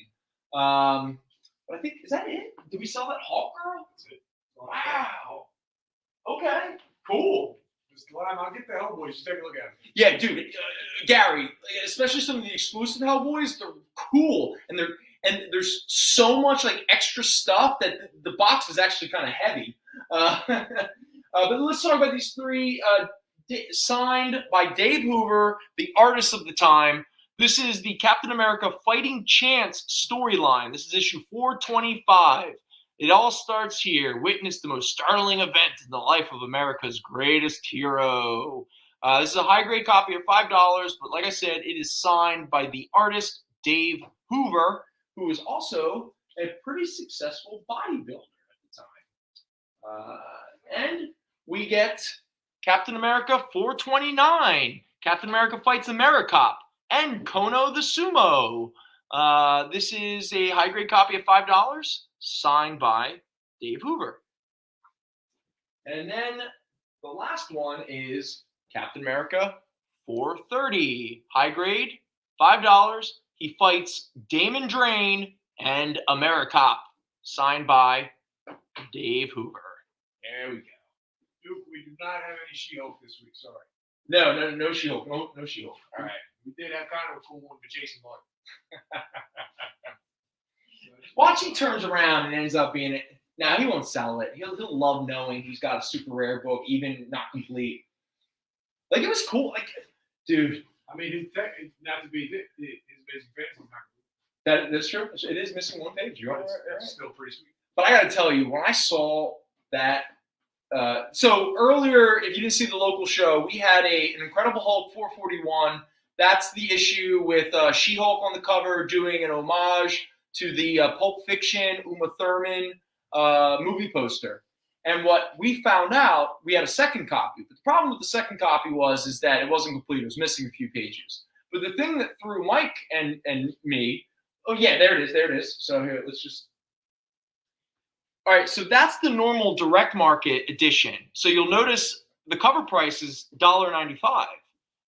But I think, is that it? Did we sell that Hawk Girl? That's it. Wow. Okay. Cool. I'll get the Hellboys. Just take a look at them. Yeah, dude. Gary, especially some of the exclusive Hellboys, they're cool. And and there's so much like extra stuff that the box is actually kind of heavy. But let's talk about these three. Signed by Dave Hoover, the artist of the time. This is the Captain America Fighting Chance storyline. This is issue 425. It all starts here. Witness the most startling event in the life of America's greatest hero. This is a high-grade copy of $5, but like I said, it is signed by the artist Dave Hoover, who is also a pretty successful bodybuilder at the time. And we get Captain America 429, Captain America Fights AmeriCop, and Kono the Sumo. This is a high-grade copy of $5, signed by Dave Hoover. And then the last one is Captain America 430, high-grade, $5. He fights Damon Drain and AmeriCop, signed by Dave Hoover. There we go. Duke, we do not have any She-Hulk this week. Sorry. No She-Hulk. No She-Hulk. All right. We did have kind of a cool one, but Jason Martin. Watch he turns around and ends up being it. Now he won't sell it. He'll love knowing he's got a super rare book, even not complete. Like it was cool. Like, dude. I mean, not to be his Amazing Fantasy is not complete. That's true. It is missing one page. You're right. It's still pretty sweet. But I got to tell you, when I saw that. So earlier, if you didn't see the local show, we had an Incredible Hulk 441. That's the issue with She-Hulk on the cover doing an homage to the Pulp Fiction Uma Thurman movie poster. And what we found out, we had a second copy. But the problem with the second copy is that it wasn't complete. It was missing a few pages. But the thing that threw Mike and me, oh yeah, there it is. So here, let's just. All right, so that's the normal direct market edition. So you'll notice the cover price is $1.95.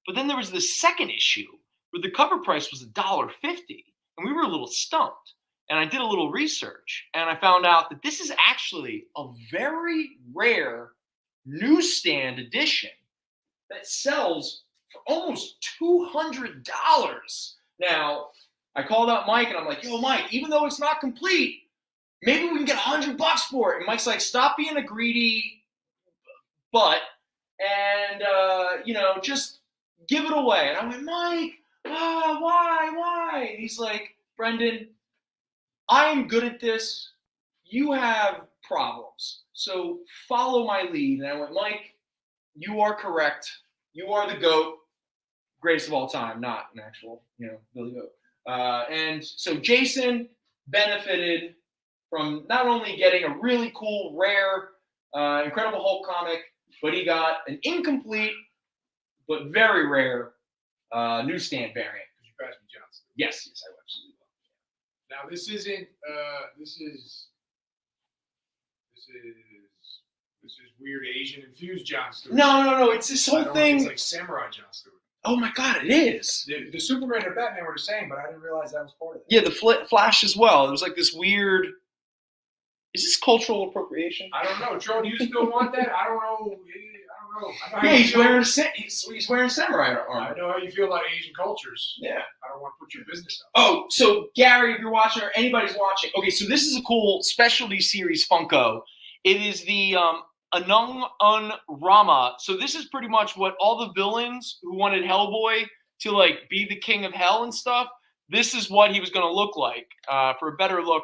But then there was this second issue where the cover price was $1.50. And we were a little stumped. And I did a little research. And I found out that this is actually a very rare newsstand edition that sells for almost $200. Now, I called out Mike and I'm like, yo, Mike, even though it's not complete, maybe we can get $100 for it. And Mike's like, stop being a greedy butt and, just give it away. And I went, Mike, why? And he's like, Brendan, I am good at this. You have problems. So follow my lead. And I went, Mike, you are correct. You are the GOAT, greatest of all time, not an actual, Billy Goat. And so Jason benefited from not only getting a really cool, rare, Incredible Hulk comic, but he got an incomplete but very rare newsstand variant. Because you passed me Johnson. Yes, I absolutely will. Now this isn't. This is weird Asian infused John Stewart. No. It's this whole thing. It's like Samurai John Stewart. Oh my God, it is. The Superman and Batman were the same, but I didn't realize that was part of it. Yeah, the Flash as well. It was like this weird. Is this cultural appropriation? I don't know. Joe, do you still want that? I don't know. Yeah, he's wearing samurai armor. I know how you feel about Asian cultures. Yeah. I don't want to put your business out. Oh, so Gary, if you're watching or anybody's watching, okay, so this is a cool specialty series Funko. It is the Anung Un Rama. So this is pretty much what all the villains who wanted Hellboy to like be the king of hell and stuff, this is what he was going to look like. For a better look,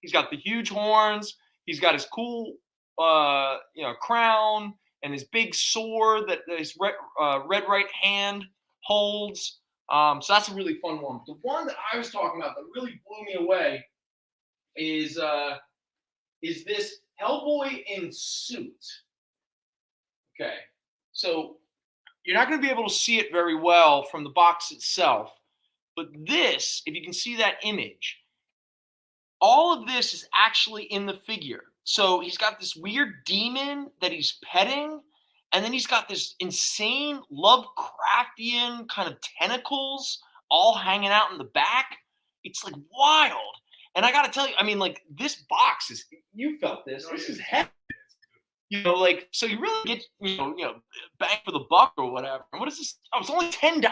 he's got the huge horns. He's got his cool, crown and his big sword that his red right hand holds. So that's a really fun one. The one that I was talking about that really blew me away is this Hellboy in suit. Okay, so you're not going to be able to see it very well from the box itself, but this, if you can see that image, all of this is actually in the figure. So he's got this weird demon that he's petting, and then he's got this insane Lovecraftian kind of tentacles all hanging out in the back. It's like wild. And I got to tell you, I mean, like this box is, you felt this, this is heavy. So you really get, bang for the buck or whatever. And what is this? Oh, it's only $10.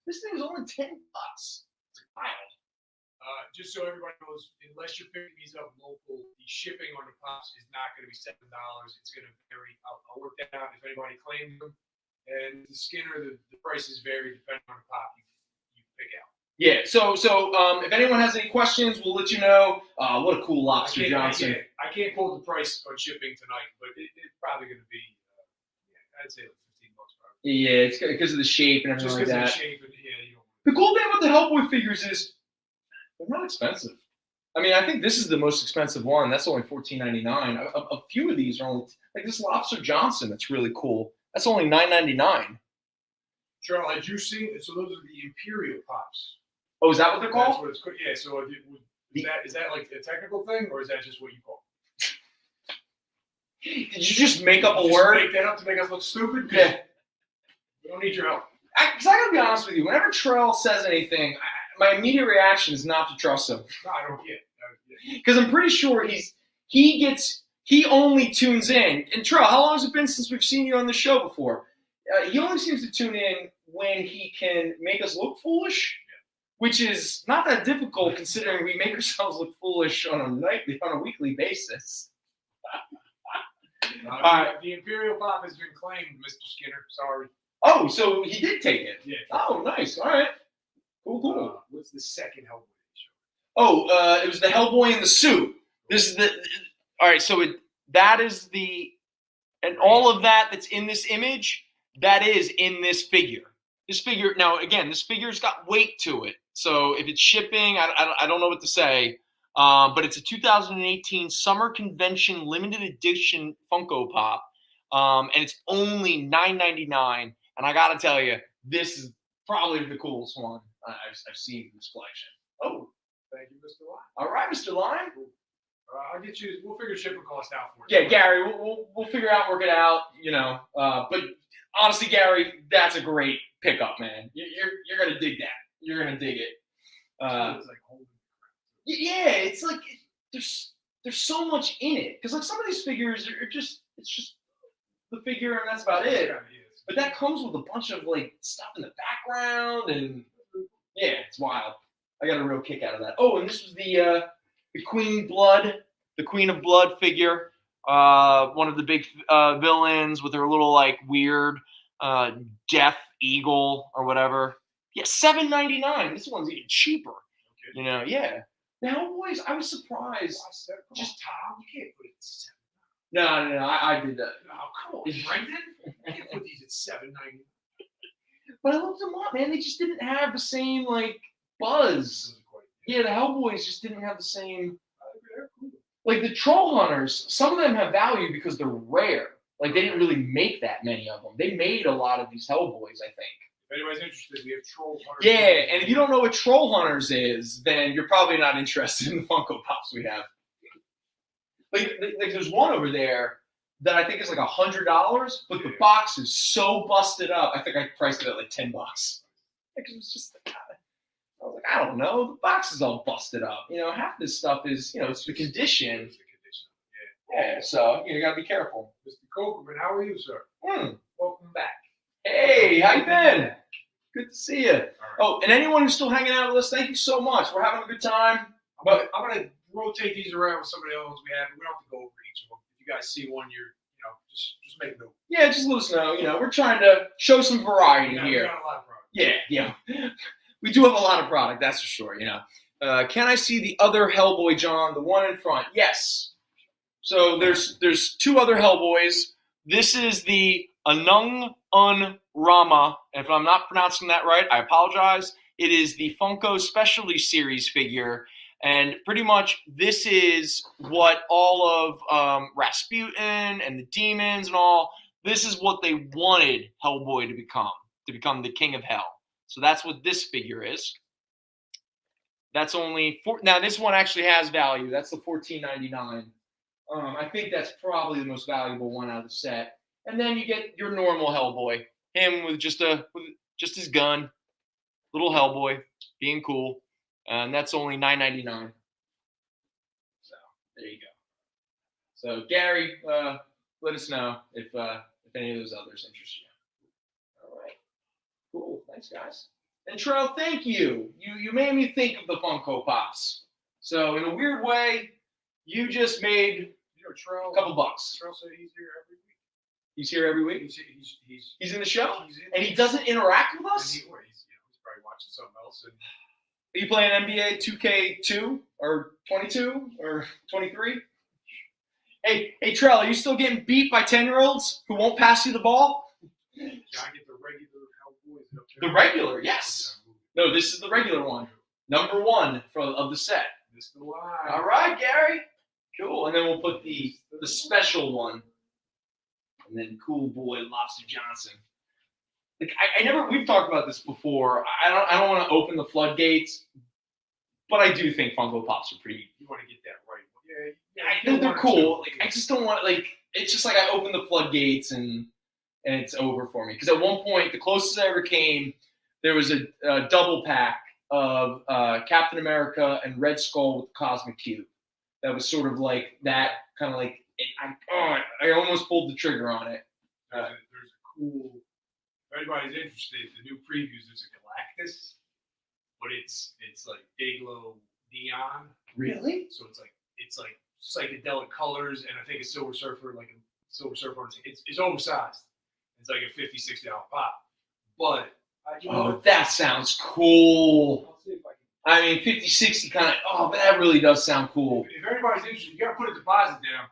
This thing is only $10. It's wild. just so everybody knows, unless you're picking these up local, the shipping on the pops is not going to be $7. It's going to vary. I'll work that out if anybody claims them. And the Skinner, the prices vary depending on the pop you pick out. Yeah. So if anyone has any questions, we'll let you know. What a cool lobster, Johnson. I can't quote the price on shipping tonight, but it's probably going to be, I'd say like $15 probably. Yeah, it's because of the shape and everything like that. Just because of the shape, and The cool thing about the Hellboy figures is they're not expensive. I mean, I think this is the most expensive one. That's only $14.99. A few of these are only like this Lobster Johnson. That's really cool. That's only $9.99. Charles, had you seen it? So those are the Imperial Pops. Oh, is that what they're called? That's what it's called. Yeah. So is that like a technical thing, or is that just what you call it? Did you just make up a Just word? make that up to make us look stupid? Yeah. We don't need your help. Because I gotta be honest with you, whenever Trell says anything, my immediate reaction is not to trust him. No, I don't get it. Because I'm pretty sure he only tunes in. And Trell, how long has it been since we've seen you on the show before? He only seems to tune in when he can make us look foolish, which is not that difficult considering we make ourselves look foolish on a weekly basis. The Imperial Pop has been claimed, Mr. Skinner. Sorry. Oh, so he did take it. Yeah. Oh, nice. All right. Cool. What's the second Hellboy show? Oh, it was the Hellboy in the suit. This is all right. So that is and all of that's in this image, that is in this figure. This figure, now again, this figure's got weight to it. So if it's shipping, I don't know what to say. But it's a 2018 Summer Convention limited edition Funko Pop, and it's only $9.99. And I gotta tell you, this is probably the coolest one I've seen in this collection. Oh, thank you, Mr. Lyon. All right, Mr. Lyon. I'll get you. We'll figure shipping cost out for you. you. Yeah, Gary, we'll figure out, work it out. But honestly, Gary, that's a great pickup, man. You're gonna dig that. You're gonna dig it. It's like holding. Yeah, it's like there's so much in it because like some of these figures are just the figure and that's about it. But that comes with a bunch of like stuff in the background and yeah, it's wild. I got a real kick out of that. Oh, and this was the Queen of Blood figure, one of the big villains with her little like weird death eagle or whatever. Yeah, $7.99. This one's even cheaper. Okay. Yeah. The Hellboys, I was surprised. Just Tom, you can't put it at $7. No, I did that. No, come on, Brendan. You can't put these at $7.99. But I looked them up, man. They just didn't have the same like buzz. Yeah, the Hellboys just didn't have the same. Like the Troll Hunters, some of them have value because they're rare. Like they didn't really make that many of them. They made a lot of these Hellboys, I think. If anybody's interested, we have Troll Hunters. Yeah, and if you don't know what Troll Hunters is, then you're probably not interested in the Funko Pops we have. Like there's one over there that I think is like $100, but the box is so busted up. I think I priced it at like $10. Like it was just like, I was like, I don't know. The box is all busted up. Half this stuff is, it's the condition. Yeah, so you gotta be careful. Mr. Kokerman, how are you, sir? Welcome back. Hey, how you been? Good to see you. Right. Oh, and anyone who's still hanging out with us, thank you so much. We're having a good time. I'm gonna rotate these around with some of the other ones we have. We don't have to go over each of them. If you guys see one, just make a note. Yeah, just let us know. We're trying to show some variety here. We got a lot of product. Yeah. We do have a lot of product, that's for sure. Can I see the other Hellboy, John? The one in front? Yes. So there's two other Hellboys. This is the Anung Un Rama. If I'm not pronouncing that right, I apologize. It is the Funko Specialty Series figure. And pretty much this is what all of Rasputin and the demons and all, this is what they wanted Hellboy to become the king of hell. So that's what this figure is. That's only now this one actually has value. That's the $14.99. I think that's probably the most valuable one out of the set. And then you get your normal Hellboy, him with just his gun, little Hellboy, being cool, and that's only $9.99. So there you go. So Gary, let us know if any of those others interest you. All right, cool. Thanks, guys. And Trell, thank you. You made me think of the Funko Pops. So in a weird way, you just made a couple bucks. Trell said he's here every week. He's here every week? He's in the show? And he it. doesn't interact with us? He's probably watching something else. And Are you playing NBA 2K2 or 22 or 23? Hey, Trell, are you still getting beat by 10-year-olds who won't pass you the ball? can I get the regular Hellboy? The regular, yes. No, this is the regular one. Number 1 of the set. Mr. Live. All right, Gary. Cool. And then we'll put the special one. And then Cool Boy Lobster Johnson. Like I never. We've talked about this before. I don't want to open the floodgates, but I do think Funko Pops are pretty. You want to get that right? Yeah, they're cool. Like I just don't want it's just like I open the floodgates and it's over for me. Because at one point, the closest I ever came, there was a double pack of Captain America and Red Skull with the Cosmic Cube. That was sort of like that kind of like I almost pulled the trigger on it. There's a cool. If anybody's interested, the new previews there's a Galactus, but it's like Dayglow neon. Really? So it's like psychedelic colors, and I think a Silver Surfer it's oversized. It's like a $50-$60 pop. But that sounds cool. I'll see if I can. I mean, 50-60 kind of. But that really does sound cool. If anybody's interested, you gotta put a deposit down.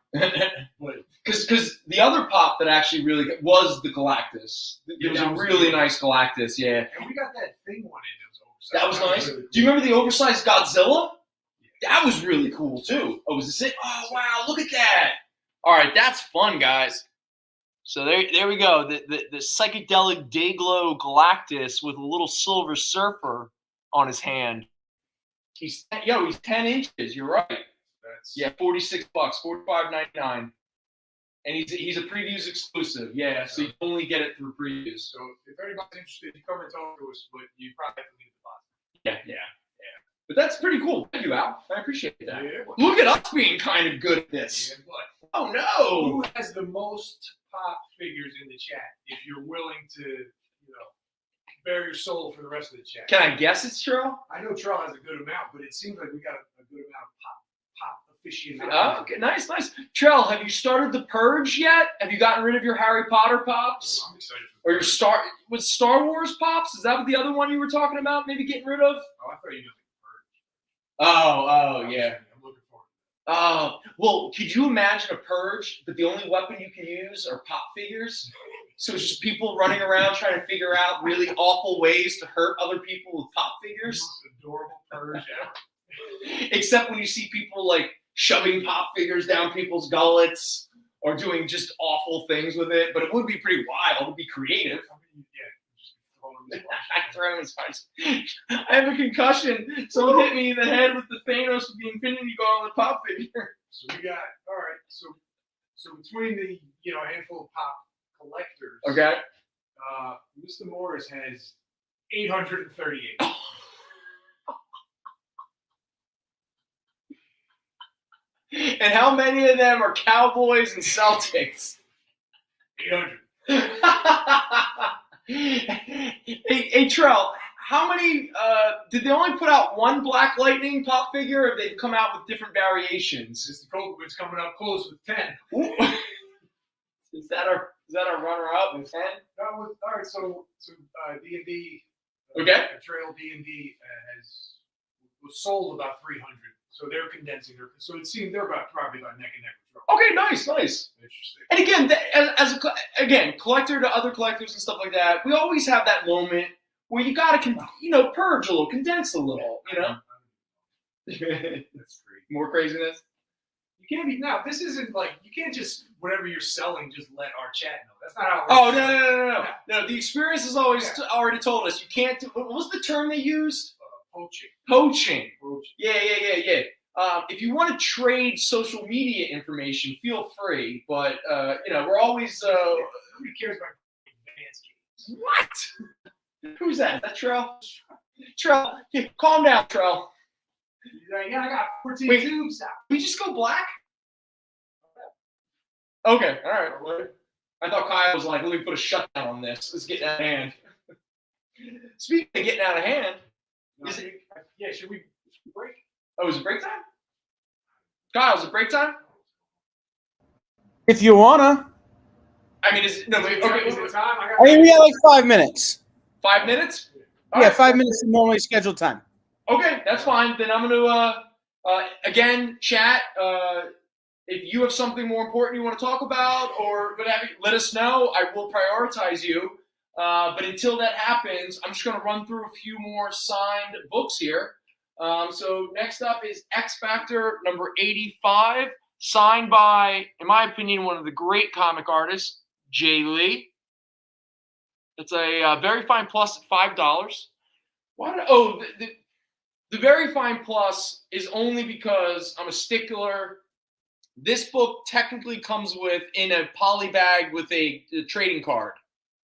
Because the other pop that actually really was the Galactus. It was a really nice Galactus, yeah. And we got that thing one in that was nice. Really cool. Do you remember the oversized Godzilla? That was really cool too. Oh, was this it? Oh wow, look at that! All right, that's fun, guys. So there we go. The psychedelic Dayglow Galactus with a little Silver Surfer on his hand. He's 10 inches. You're right. $46, $45.99. And he's a previews exclusive. Yeah, so you only get it through previews. So if anybody's interested, you come and talk to us, but you probably have to leave the box. Yeah. But that's pretty cool. Thank you, Al. I appreciate that. Yeah. Look at us being kind of good at this. Yeah, but oh no! Who has the most pop figures in the chat? If you're willing to, bare your soul for the rest of the chat. Can I guess it's Trell? I know Trell has a good amount, but it seems like we got a good amount of pop aficionados. Oh, okay, nice. Trell, have you started the purge yet? Have you gotten rid of your Harry Potter pops? I'm excited. Or your Star Wars pops? Is that what the other one you were talking about? Maybe getting rid of? Oh, I thought you meant the purge. Oh, yeah. I'm looking forward to that. Well, could you imagine a purge, but the only weapon you can use are pop figures? So it's just people running around trying to figure out really awful ways to hurt other people with pop figures. Most adorable purge ever. Except when you see people like shoving pop figures down people's gullets or doing just awful things with it. But it would be pretty wild. It would be creative. I throw him in spice. I have a concussion. Someone hit me in the head with the Thanos with the Infinity Gauntlet pop figure. So we got all right. So between the handful of pop collectors, okay. Mr. Morris has 838. And how many of them are Cowboys and Celtics? 800. Hey, Trell, how many, did they only put out one Black Lightning pop figure, or have they come out with different variations? Mr. Colquitt's coming up close with 10. Is that our runner-up with 10? All right, so D&D, okay. Trail D&D was sold about 300. So they're condensing their. So it seems they're probably about neck and neck with Trell. Okay, nice. Interesting. And again, collector to other collectors and stuff like that, we always have that moment where you gotta, purge a little, condense a little, That's great. More craziness. You can't be now. This isn't like you can't just whatever you're selling just let our chat know. That's not how it works. Oh no! The experience has always already told us you can't do. What was the term they used? Poaching. Yeah. If you want to trade social media information, feel free. But we're always. Nobody cares about advanced games. What? Who's that? Is that Trell? Trell, calm down, Trell. Yeah, I got 14 tubes out. We just go black? Okay, all right. I thought Kyle was like, let me put a shutdown on this. Let's get that hand. Speaking of getting out of hand, yeah, should we break? Oh, is it break time? Kyle, is it break time? If you wanna. I mean, is it time? I mean, we got like 5 minutes. 5 minutes? Yeah, 5 minutes is normally scheduled time. Okay, that's fine. Then I'm going to, again, chat. If you have something more important you want to talk about or whatever, let us know. I will prioritize you. But until that happens, I'm just going to run through a few more signed books here. So next up is X Factor number 85, signed by, in my opinion, one of the great comic artists, Jay Lee. It's a Very Fine Plus at $5. The Very Fine Plus is only because I'm a stickler. This book technically comes in a poly bag with a trading card.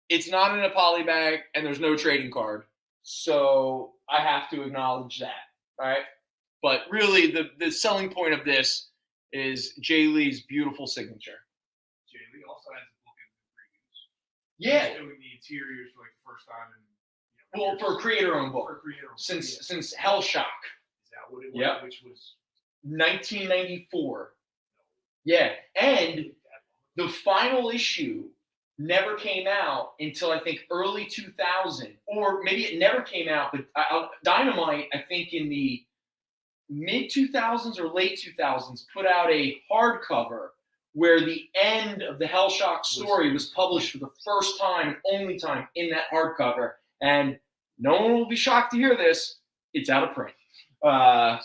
It's not in a poly bag, and there's no trading card. So I have to acknowledge that, all right? But really, the selling point of this is Jay Lee's beautiful signature. Jay Lee also has a book in the previews. Yeah. He's doing the interiors for like the first time in for a creator-owned book. Since Hell Shock. Is that what it was? Yep. Which was 1994. Yeah, and the final issue never came out until I think early 2000, or maybe it never came out, but Dynamite, I think in the mid 2000s or late 2000s, put out a hardcover where the end of the Hellshock story was published for the first time and only time in that hardcover. And no one will be shocked to hear this. It's out of print. But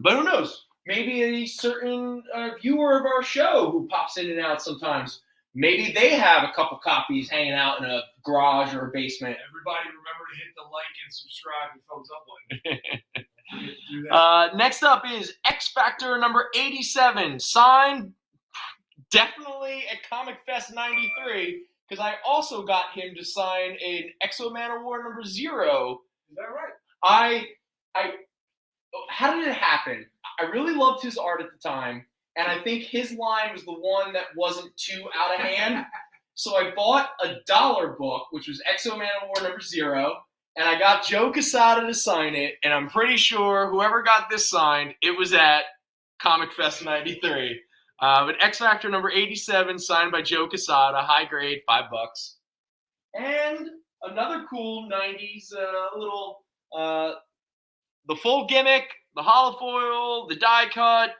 who knows? Maybe a certain viewer of our show who pops in and out sometimes, maybe they have a couple copies hanging out in a garage or a basement. Everybody remember to hit the like and subscribe and thumbs up button. Next up is X Factor number 87, signed definitely at Comic Fest 93, because I also got him to sign an Exo Man Award number 0. Is that right? How did it happen? I really loved his art at the time, and I think his line was the one that wasn't too out of hand. So I bought a $1 book, which was Exo Man Award number 0, and I got Joe Quesada to sign it, and I'm pretty sure whoever got this signed, it was at Comic Fest 93. But X Factor number 87, signed by Joe Quesada, high grade, $5. And another cool 90s little, the full gimmick, the holofoil, the die cut.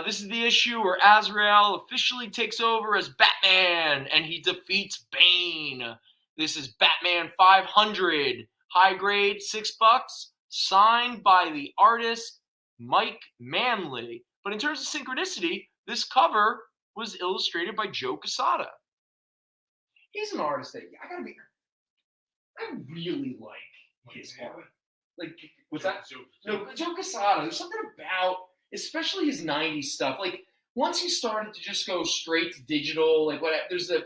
This is the issue where Azrael officially takes over as Batman, and he defeats Bane. This is Batman 500, high grade, $6, signed by the artist Mike Manley. But in terms of synchronicity, this cover was illustrated by Joe Quesada. He's an artist that I really like his art. Like, what's that? No, Joe Quesada. There's something about, especially his 90s stuff. Like, once he started to just go straight to digital, like, there's a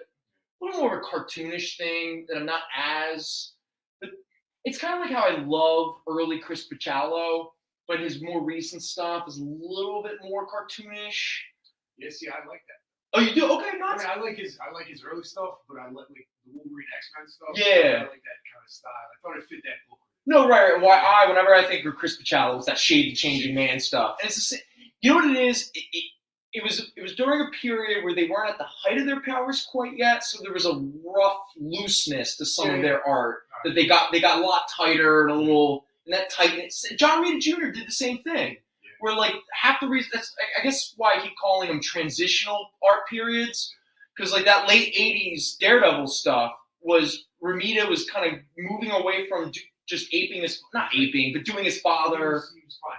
little more of a cartoonish thing that I'm not as. But it's kind of like how I love early Chris Picciolo, but his more recent stuff is a little bit more cartoonish. Yeah, see, I like that. Oh, you do? Okay, no. I like his early stuff, but I like the Wolverine X-Men stuff. Yeah. I like that kind of style. I thought it fit that book. No, right. Whenever I think of Chris Picciolo, it's that shade the changing man stuff. And it's you know what it is? It was during a period where they weren't at the height of their powers quite yet, so there was a rough looseness to some of their art that they got a lot tighter and a little, and that tightness. John Romita Jr. did the same thing. Where like half the reason, that's I guess why I keep calling them transitional art periods, because like that late 80s Daredevil stuff was, Romita was kind of moving away from just not aping, but doing his father. He was fine.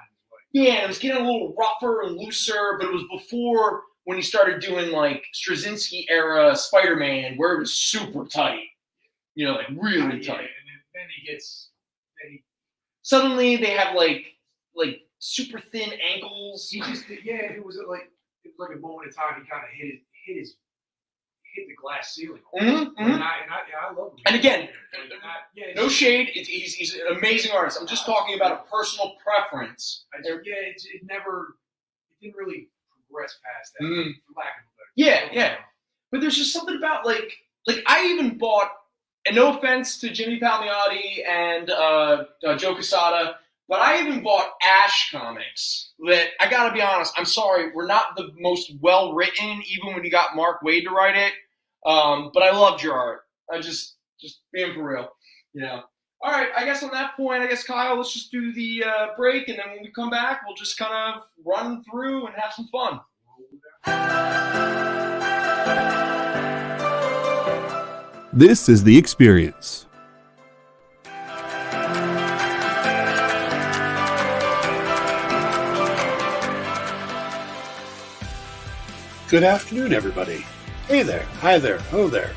Yeah, it was getting a little rougher and looser, but it was before when he started doing like Straczynski era Spider-Man, where it was super tight. You know, like really tight. And then he gets. Suddenly they have like super thin ankles. He just it was like a moment in time he kind of hit the glass ceiling. Mm-hmm. And I love him. And again, no shade. He's an amazing artist. I'm just talking about a personal preference. It didn't really progress past that. Mm-hmm. For lack of a better. Yeah. But there's just something about like I even bought and no offense to Jimmy Palmiotti and Joe Quesada, but I even bought Ash comics that, I gotta be honest, I'm sorry, were not the most well-written, even when you got Mark Waid to write it. But I loved your art. I just being for real, you know. All right, I guess on that point, Kyle, let's just do the break, and then when we come back, we'll just kind of run through and have some fun. This is The Experience. Good afternoon, everybody. Hey there, hi there, oh there.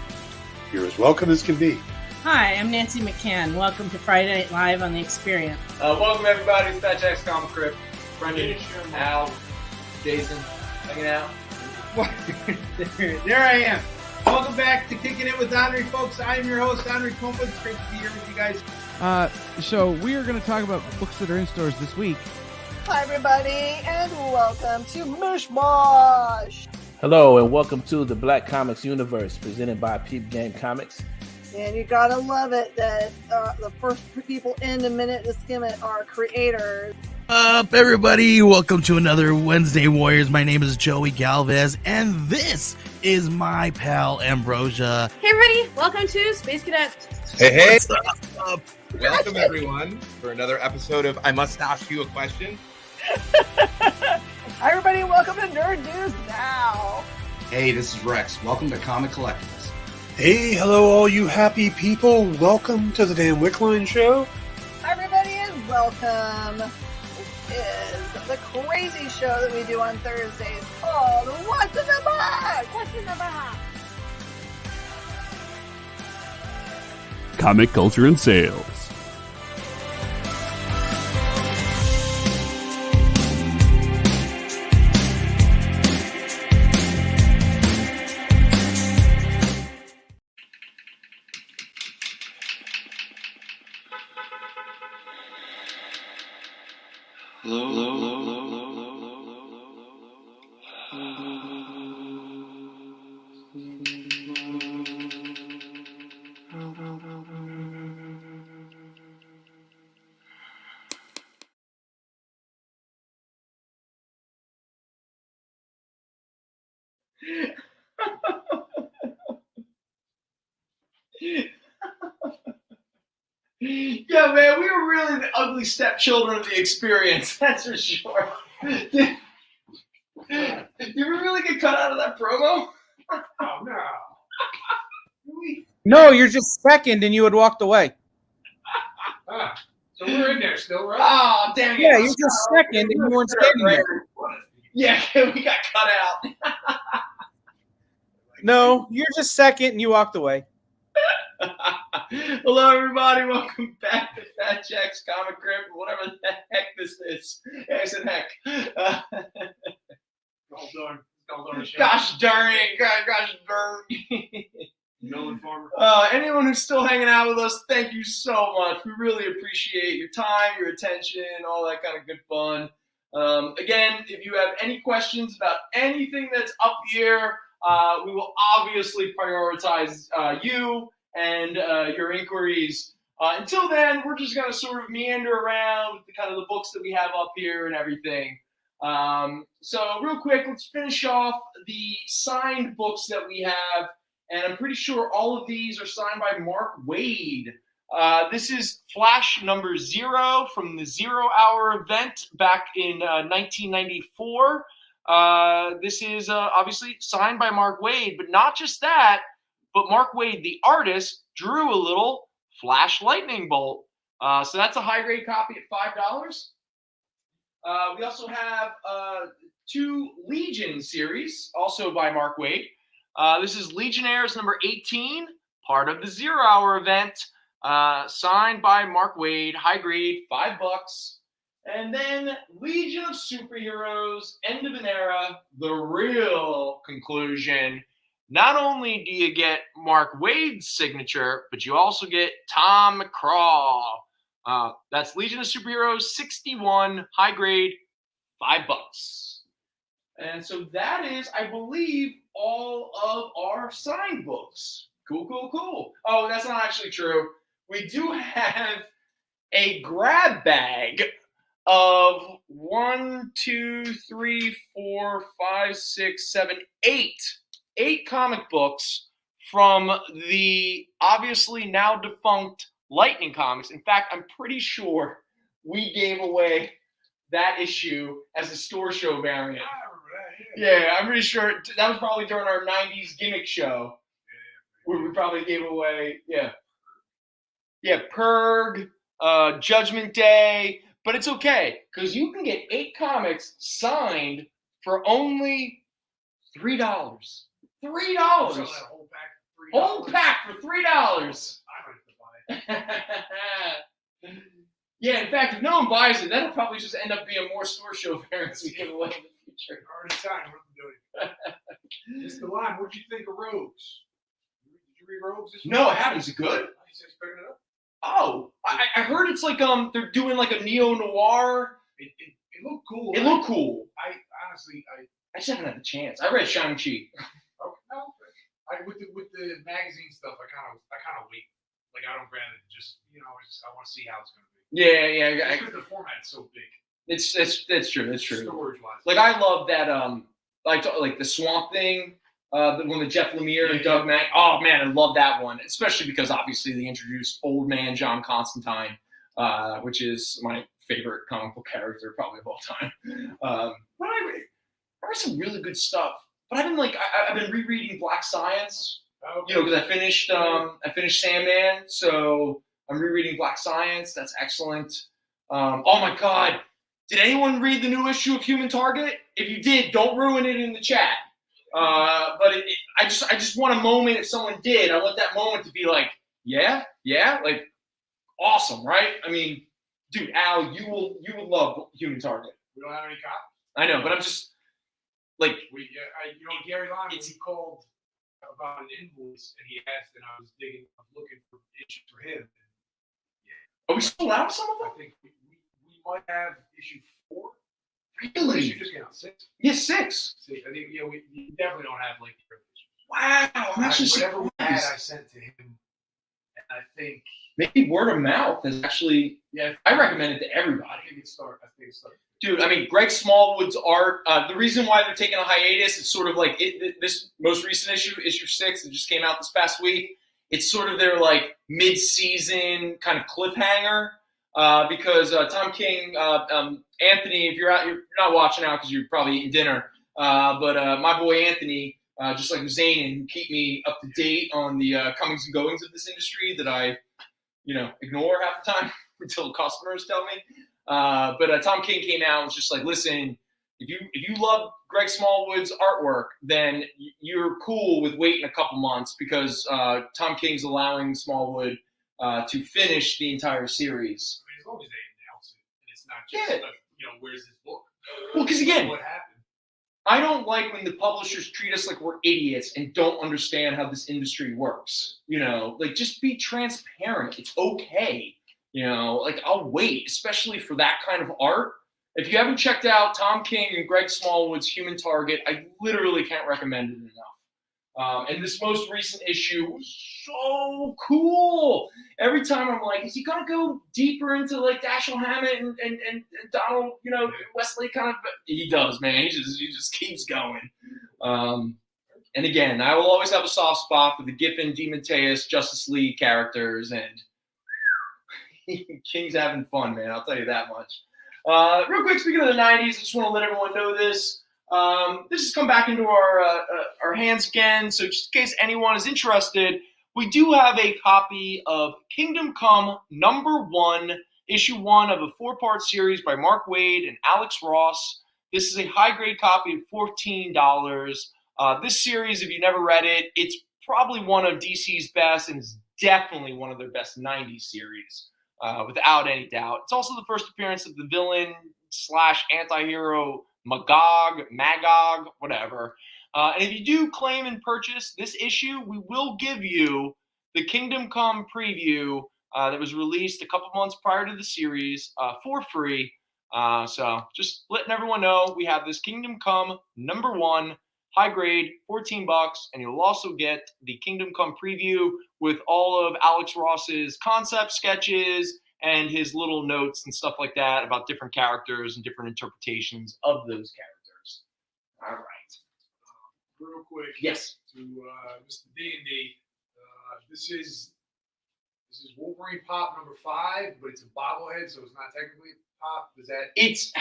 You're as welcome as can be. Hi, I'm Nancy McCann. Welcome to Friday Night Live on The Experience. Welcome, everybody, to Fat Jack's Comicrypt. Brendan, Al, Jason, hanging out. There I am. Welcome back to Kicking It with Henry, folks. I am your host, Henry Copeland. It's great to be here with you guys. So we are going to talk about books that are in stores this week. Hi, everybody, and welcome to Mishmash. Hello, and welcome to the Black Comics Universe, presented by Peep Game Comics. And you gotta love it that the first people in a minute to skim it are creators. Up, everybody, welcome to another Wednesday Warriors. My name is Joey Galvez, and this is my pal Ambrosia. Hey, everybody. Welcome to Space Cadet. Hey. What's up? Welcome, everyone, for another episode of I Must Ask You a Question. Hi, everybody. Welcome to Nerd News Now. Hey, this is Rex. Welcome to Comic Collectibles. Hey, hello, all you happy people. Welcome to the Dan Wickline Show. Hi, everybody, and welcome. This is the crazy show that we do on Thursdays called What's in the Box? What's in the Box? Comic culture and sales. Yeah, man, we were really the ugly stepchildren of The Experience, that's for sure. Did we really get cut out of that promo? Oh, no. No, you're just second, and you had walked away. So we're in there still, right? Oh, damn it. Yeah, you're just second, and you weren't standing there. Yeah, we got cut out. No, you're just second, and you walked away. Hello, everybody. Welcome back to Fat Jack's Comicrypt, whatever the heck this is. Yeah, I said heck. Gosh darn it. Gosh darn it. Melon Farmer. Anyone who's still hanging out with us, thank you so much. We really appreciate your time, your attention, all that kind of good fun. Again, if you have any questions about anything that's up here, we will obviously prioritize you and your inquiries. Until then, we're just going to sort of meander around with the books that we have up here and everything. So real quick, let's finish off the signed books that we have. And I'm pretty sure all of these are signed by Mark Waid. This is Flash number 0 from the 0 Hour event back in 1994. This is obviously signed by Mark Waid, but not just that, but Mark Waid, the artist, drew a little Flash lightning bolt. So that's a high-grade copy at $5. We also have 2 Legion series, also by Mark Waid. This is Legionnaires number 18, part of the 0 Hour event, signed by Mark Waid, high grade, $5. And then Legion of Superheroes, End of an Era, the real conclusion. Not only do you get Mark Waid's signature, but you also get Tom McCraw. That's Legion of Superheroes 61, high grade, $5. And so that is, I believe, all of our signed books. Cool. Oh, that's not actually true. We do have a grab bag of 1, 2, 3, 4, 5, 6, 7, 8 comic books from the obviously now defunct Lightning Comics. In fact, I'm pretty sure we gave away that issue as a store show variant. Yeah, I'm pretty sure that was probably during our 90s gimmick show where we probably gave away, Purg, Judgment Day, but it's okay because you can get 8 comics signed for only $3. $3. Whole pack for $3. Yeah, in fact, if no one buys it, that'll probably just end up being more store show variants we give away in the future. Already signed. What are we doing? Mr. Lime, what'd you think of Rogues? Did you read Rogues this week? No, I haven't. Is it good? He says picking it up. Oh, I heard it's like they're doing like a neo-noir. It looked cool. It looked cool. I honestly just haven't had the chance. I read Shang-Chi. Okay. With the magazine stuff, I kind of wait. Like I don't grab it. Just I want to see how it's going to be. Yeah. Because the format's so big. It's true. Storage wise. Like I love that. Like the Swamp Thing. The one with Jeff Lemire and Doug Mack. Oh man, I love that one, especially because obviously they introduced Old Man John Constantine, which is my favorite comic book character probably of all time. But I read some really good stuff. But I've been rereading Black Science. Because I finished Sandman, so I'm rereading Black Science. That's excellent. Oh my God, did anyone read the new issue of Human Target? If you did, don't ruin it in the chat. But I just want a moment. If someone did, I want that moment to be like, yeah, like awesome, right? I mean, dude, Al, you would love Human Target. We don't have any copies. I know, but I'm just like Gary Lyon. He called about an invoice, and he asked, and I was looking for issues for him. Are we still out of some of them? I think we might have issue 4. Really? Issue just came out 6. Yeah, 6. See, I think we definitely don't have like the issues. Wow, I'm actually whatever we had, surprised. I sent to him, and I think maybe word of mouth is actually. Yeah, I recommend it to everybody. I think it started. Dude, I mean, Greg Smallwood's art. The reason why they're taking a hiatus is sort of like this most recent issue 6 that just came out this past week. It's sort of their like mid-season kind of cliffhanger because Tom King, Anthony, if you're not watching out because you're probably eating dinner, but my boy Anthony, just like Zane, keep me up to date on the comings and goings of this industry that I, ignore half the time until customers tell me. But Tom King came out and was just like, listen, if you love Greg Smallwood's artwork, then you're cool with waiting a couple months because Tom King's allowing Smallwood to finish the entire series. I mean, as long as they announce it, and it's not just where's his book? Well, because again, what happened? I don't like when the publishers treat us like we're idiots and don't understand how this industry works. Just be transparent. It's okay. I'll wait, especially for that kind of art. If you haven't checked out Tom King and Greg Smallwood's Human Target, I literally can't recommend it enough. And this most recent issue was so cool. Every time I'm like, is he gonna go deeper into like Dashiell Hammett and Donald, Wesley kind of? He does, man. He just keeps going. And again, I will always have a soft spot for the Giffen, DeMatteis, Justice League characters, and King's having fun, man. I'll tell you that much. Real quick, speaking of the 90s, I just want to let everyone know this. This has come back into our hands again, so just in case anyone is interested, we do have a copy of Kingdom Come #1, issue 1 of a 4-part series by Mark Waid and Alex Ross. This is a high-grade copy of $14. This series, if you never read it, it's probably one of DC's best, and it's definitely one of their best 90s series. Without any doubt. It's also the first appearance of the villain / anti-hero Magog, whatever. And if you do claim and purchase this issue, we will give you the Kingdom Come preview that was released a couple months prior to the series for free. So just letting everyone know we have this Kingdom Come #1 high grade, $14, and you'll also get the Kingdom Come preview with all of Alex Ross's concept sketches and his little notes and stuff like that about different characters and different interpretations of those characters. All right. Real quick. Yes. To Mr. D&D, this is Wolverine Pop number 5, but it's a bobblehead, so it's not technically Pop. Is that? It's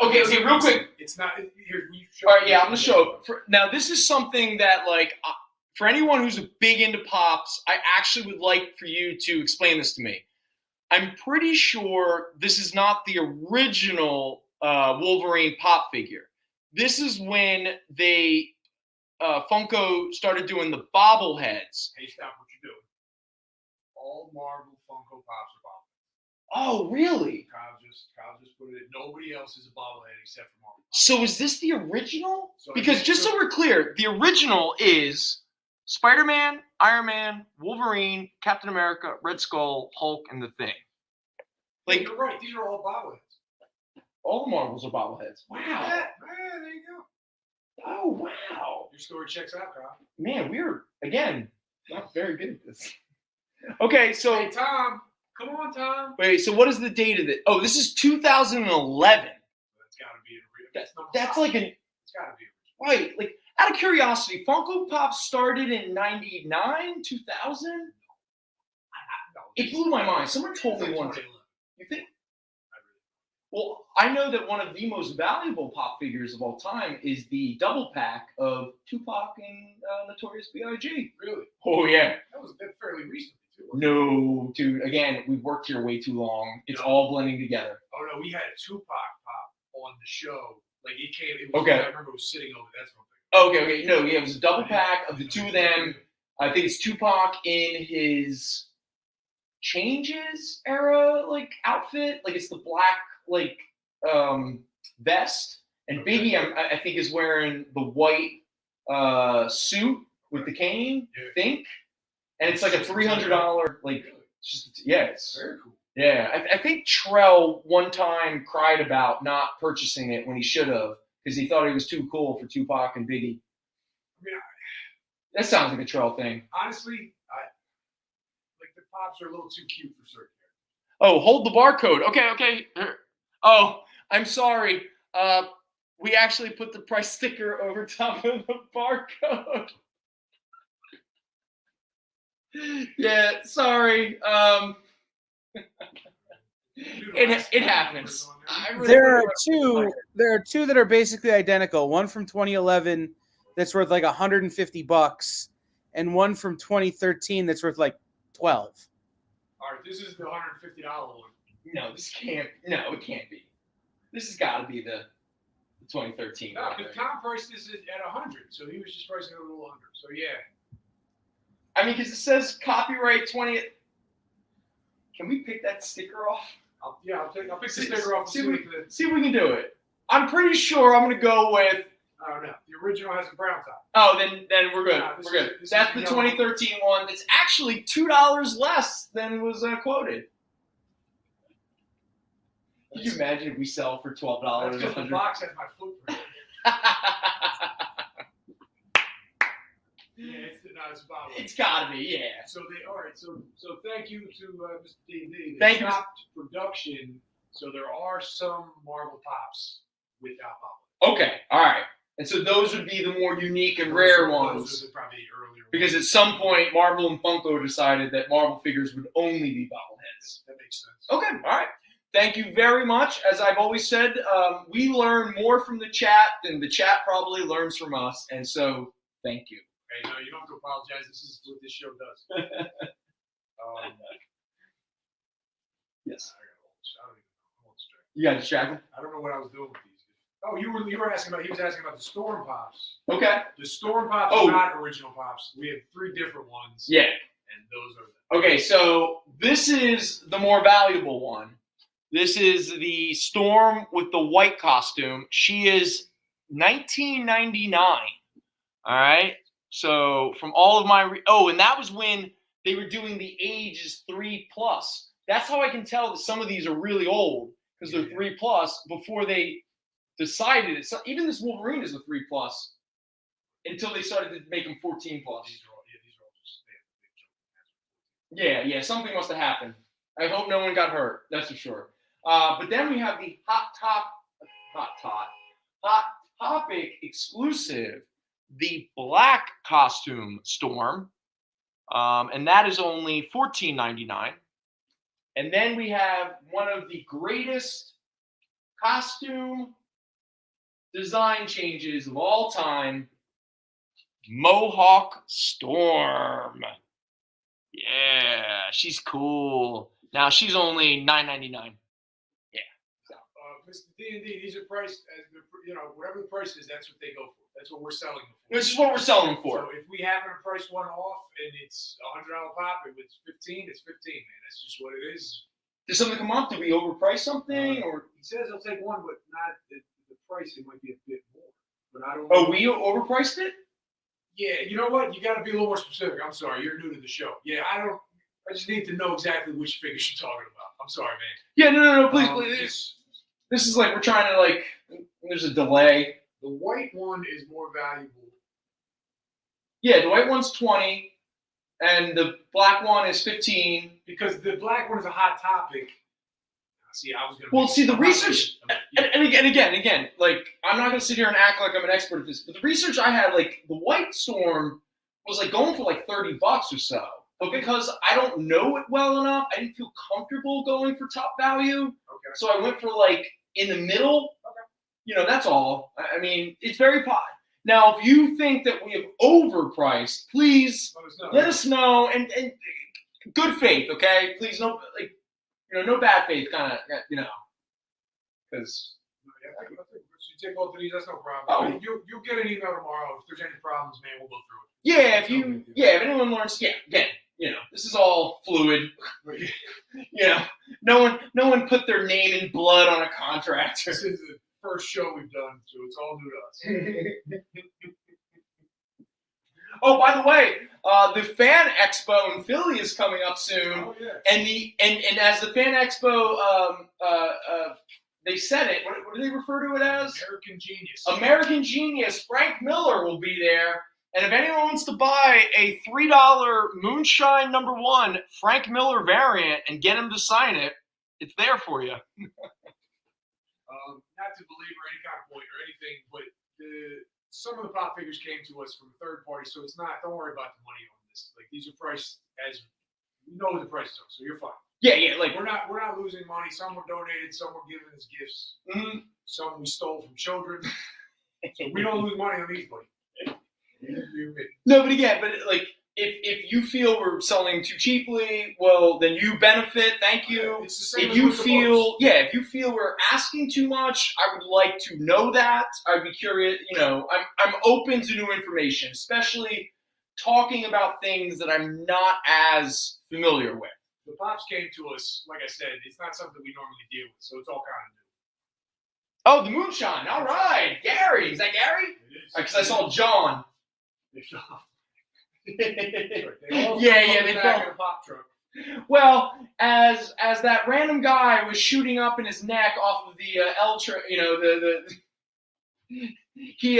okay. Real quick. It's not here. All right, yeah, I'm gonna show it. Now, this is something that, like, for anyone who's big into pops, I actually would like for you to explain this to me. I'm pretty sure this is not the original Wolverine Pop figure. This is when they Funko started doing the bobbleheads. Hey, stop what you're doing. All Marvel Funko Pops are bobbleheads. Oh, really? Kyle just put it in. Nobody else is a bobblehead except for Marvel. So is this the original? So because just so we're clear, the original is Spider-Man, Iron Man, Wolverine, Captain America, Red Skull, Hulk, and the Thing. Like, you're right. These are all bobbleheads. All the Marvels are bobbleheads. Wow. Yeah, man, there you go. Oh, wow. Your story checks out, Kyle. Man, we're, again, not very good at this. Okay, so... Hey, Tom. Come on, Tom. Wait, so what is the date of it? Oh, this is 2011. That's got to be That's like an... It's got to be. Right, like, out of curiosity, Funko Pop started in 99, 2000? It blew my mind. Someone told me one thing. You think? Well, I know that one of the most valuable Pop figures of all time is the double pack of Tupac and Notorious B.I.G. Really? Oh, yeah. That was fairly recently, too. No, dude. Again, we've worked here way too long. It's all blending together. Oh, no. We had a Tupac Pop on the show. Like, it came. It was, okay. I remember it was sitting over. That's one thing. Okay. No, yeah, it was a double pack of the two of them. I think it's Tupac in his Changes era, like, outfit. Like, it's the black, like, vest. And Biggie, I think, is wearing the white suit with the cane, I think. And it's like a $300, like, it's very cool. Yeah, I think Trell one time cried about not purchasing it when he should have because he thought it was too cool for Tupac and Biggie. I mean, that sounds like a Trell thing. Honestly, the Pops are a little too cute for certain characters. Oh, hold the barcode. Okay. Oh, I'm sorry. We actually put the price sticker over top of the barcode. Yeah, sorry. It happens. There are two that are basically identical. One from 2011 that's worth like $150, and one from 2013 that's worth like $12. All right, this is the $150 one. No, it can't be. This has got to be the 2013 No, one. because Tom priced this at $100, so he was just pricing it a little under. So yeah. I mean, because it says copyright 20. Can we pick that sticker off? I'll pick the sticker off. See if we can do it. I'm pretty sure I'm going to go with. Oh no, the original has a brown top. Oh, then we're good. No, we're good. That's the 2013 one. That's actually $2 less than was quoted. Can you imagine if we sell for $12? That's because the box has my footprint. Yeah, it's a bottle. It's got to be, yeah. So So thank you to Mr. D&D. Thank you. Stopped production, so there are some Marvel Pops without bottles. Okay, all right. And so those would be the more unique and rare ones. Those are probably earlier ones. Because at some point, Marvel and Funko decided that Marvel figures would only be bobbleheads. That makes sense. Okay, all right. Thank you very much. As I've always said, we learn more from the chat than the chat probably learns from us. And so, thank you. Hey, no, you don't have to apologize. This is what this show does. Yes. You got distracted? I don't know what I was doing with these. Oh, he was asking about the Storm Pops. Okay. The Storm Pops are not original Pops. We have 3 different ones. Yeah. And those are Okay, so this is the more valuable one. This is the Storm with the white costume. She is 1999. All right. So from all of my and that was when they were doing the ages 3+. That's how I can tell that some of these are really old because they're 3+ before they decided it. So even this Wolverine is a 3+. until they started to make them 14 plus. These are all just big jokes. Yeah, something must have happened. I hope no one got hurt. That's for sure. But then we have the Hot Topic exclusive, the Black Costume Storm, and that is only $14.99. And then we have one of the greatest costume design changes of all time, Mohawk Storm. Yeah, she's cool. Now she's only $9.99. Yeah. So. Mr. D&D, these are priced as whatever the price is, that's what they go for. That's what we're selling them for. This is what we're selling them for. So if we happen to price one off and it's $100 pop, if it's 15, it's 15, man. That's just what it is. Did something come up? Did we overprice something? Or he says he'll take one, but not the price. It might be a bit more. But I don't. Oh, we overpriced it? Yeah. You know what? You got to be a little more specific. I'm sorry. You're new to the show. Yeah. I just need to know exactly which figures you're talking about. I'm sorry, man. Yeah. No. Please. This is like we're trying to like. There's a delay. The white one is more valuable. Yeah, the white one's 20, and the black one is 15. Because the black one is a hot topic. See, I was gonna. Well, see the research, and again, like I'm not gonna sit here and act like I'm an expert at this, but the research I had, like the White Storm was like going for like $30 or so. But because I don't know it well enough, I didn't feel comfortable going for top value. Okay. So I went for like in the middle. Okay. That's all. I mean, it's very pot. Now, if you think that we have overpriced, please let us know. And good faith, okay? Please, no bad faith, kind of, because. You take both of these, that's no problem. Oh. You'll get an email tomorrow. If there's any problems, man, we'll go through it. Yeah, if anyone learns, again, this is all fluid. No one put their name in blood on a contract. This is the first show we've done, so it's all new to us. Oh, by the way, the Fan Expo in Philly is coming up soon. Oh, yeah. And as the Fan Expo, they said it. What do they refer to it as? American Genius. American Genius. Frank Miller will be there. And if anyone wants to buy a $3 Moonshine #1 Frank Miller variant and get him to sign it, it's there for you. Not to belabor any kind of point or anything, but some of the pop figures came to us from a third party, so it's not. Don't worry about the money on this. Like these are priced as we know what the prices are, so you're fine. Yeah. Like we're not losing money. Some were donated, some were given as gifts. Mm-hmm. Some we stole from children. So we don't lose money on these, buddy. No, but again, like if you feel we're selling too cheaply, well, then you benefit. Thank you. It's the same if you feel we're asking too much, I would like to know that. I'd be curious. I'm open to new information, especially talking about things that I'm not as familiar with. The pops came to us, like I said, it's not something we normally deal with, so it's all kind of new. Oh, the Moonshine. All right. Gary. Is that Gary? Because I saw John. They fell in a pop truck. Well, as that random guy was shooting up in his neck off of the he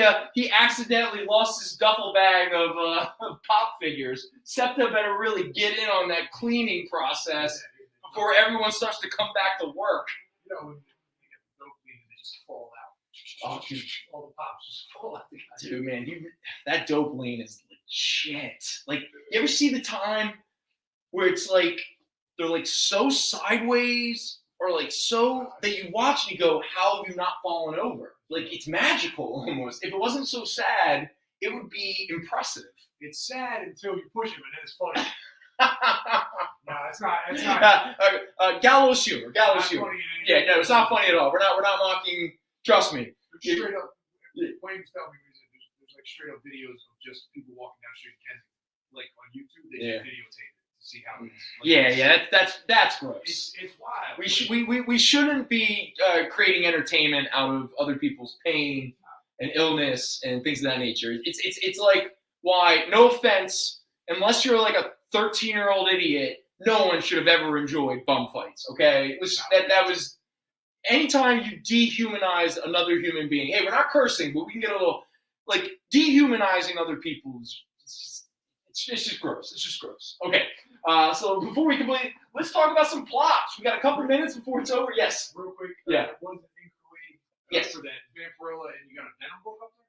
accidentally lost his duffel bag of pop figures. Septa better really get in on that cleaning process before everyone starts to come back to work. When you get the dope lean, they just fall out. Oh, dude. All the pops just fall out. Dude, man, that dope lean is legit. Like, you ever see the time where it's like they're like so sideways or like so that you watch and you go, how have you not fallen over? Like, it's magical almost. If it wasn't so sad, it would be impressive. It's sad until you push him, and then it's funny. No, it's not. Gallows humor. Funny Yeah, no, it's not funny at all. We're not mocking. Trust me. Straight up, Wayne's telling me there's like straight up videos of just people walking down the street in Kensington, like on YouTube. They just videotape it to see how it's. Like, that's gross. It's wild. We shouldn't be creating entertainment out of other people's pain and illness and things of that nature. It's like, why? No offense, unless you're like a 13-year-old idiot, no one should have ever enjoyed bum fights. Okay, that was. Anytime you dehumanize another human being, hey, we're not cursing, but we can get a little. like dehumanizing other people is it's just gross. It's just gross. Okay. So before we complete, let's talk about some plots. We got a couple minutes before it's over. Yes. Real quick. Yeah. One inquiry. Yes. For that Vampirella, and you got a Venom book up there?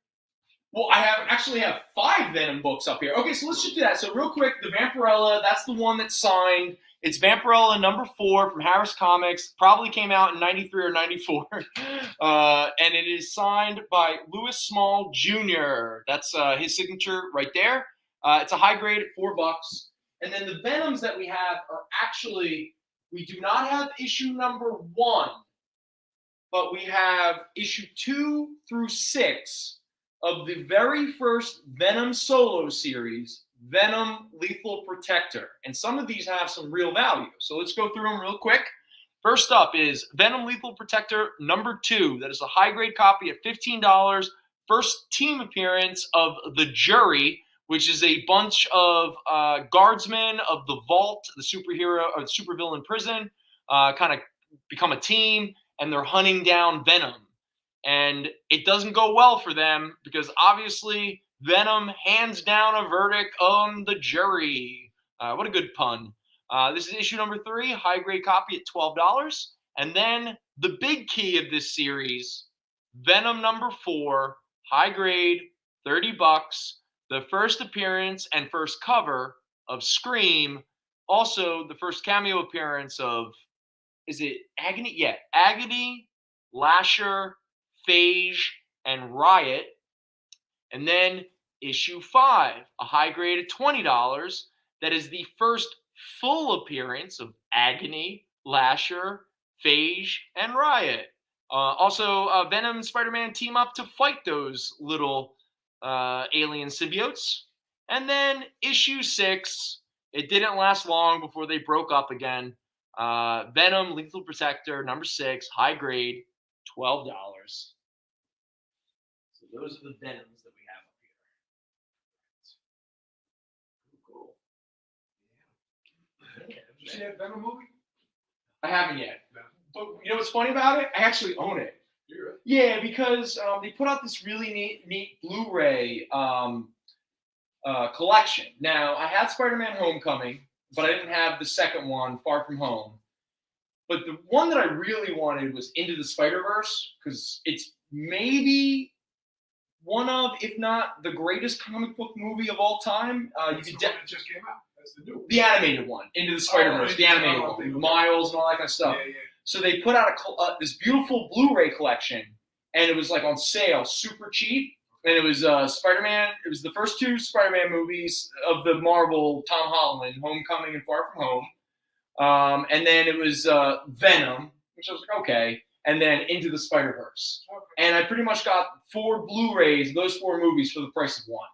Well, I actually have 5 Venom books up here. Okay, so let's just do that. So real quick, the Vampirella, that's the one that's signed. It's Vampirella #4 from Harris Comics. Probably came out in 93 or 94. And it is signed by Louis Small Jr. That's his signature right there. It's a high grade at $4. And then the Venoms that we have are actually, we do not have issue #1, but we have issue 2 through 6 of the very first Venom solo series, Venom Lethal Protector. And some of these have some real value. So let's go through them real quick. First up is Venom Lethal Protector #2. That is a high-grade copy at $15. First team appearance of the Jury, which is a bunch of guardsmen of the Vault, the superhero or the supervillain prison, kind of become a team, and they're hunting down Venom. And it doesn't go well for them because obviously Venom hands down a verdict on the Jury. What a good pun. This is issue #3, high-grade copy at $12. And then the big key of this series, Venom #4, high-grade, $30. The first appearance and first cover of Scream. Also, the first cameo appearance of, is it Agony? Yeah, Agony, Lasher, Phage, and Riot. And then issue 5, a high grade at $20. That is the first full appearance of Agony, Lasher, Phage, and Riot. Also, Venom and Spider-Man team up to fight those little alien symbiotes. And then issue 6, it didn't last long before they broke up again. Venom Lethal Protector #6, high grade, $12. So those are the Venoms that we have up here. Cool. Yeah. Did you see that Venom movie? I haven't yet. No. But you know what's funny about it? I actually own it. You're Yeah, because they put out this really neat Blu-ray collection. Now, I had Spider-Man Homecoming, but I didn't have the second one, Far From Home. But the one that I really wanted was Into the Spider-Verse, because it's maybe one of, if not the greatest comic book movie of all time. That's the one that just came out. That's the new one. The animated one, Into the Spider-Verse, the animated one, with Miles and all that kind of stuff. Yeah. So they put out this beautiful Blu-ray collection, and it was like on sale, super cheap. And it was Spider-Man. It was the first 2 Spider-Man movies of the Marvel, Tom Holland, Homecoming and Far From Home. And then it was Venom, which I was like, okay. And then Into the Spider-Verse. Okay. And I pretty much got 4 Blu-rays, those 4 movies for the price of 1.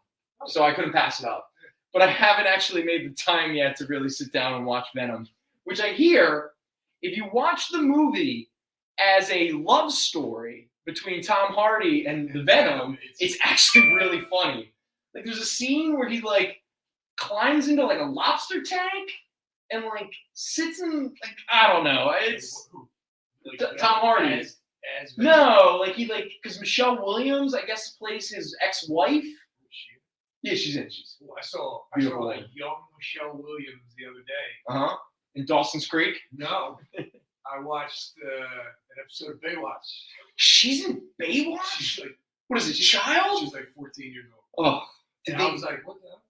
So I couldn't pass it up. But I haven't actually made the time yet to really sit down and watch Venom, which I hear, if you watch the movie as a love story between Tom Hardy and the Venom, it's actually really funny. Like, there's a scene where he like climbs into like a lobster tank and like sits in, like, I don't know. It's Like Tom Hardy. As No, like he like, because Michelle Williams, I guess, plays his ex-wife. Yeah, she's in. She's I saw beautiful. a young Michelle Williams the other day. In Dawson's Creek. No, I watched an episode of Baywatch. She's in Baywatch? She's like, what is it, child? She's like 14 years old. Oh. And I was like, what the hell?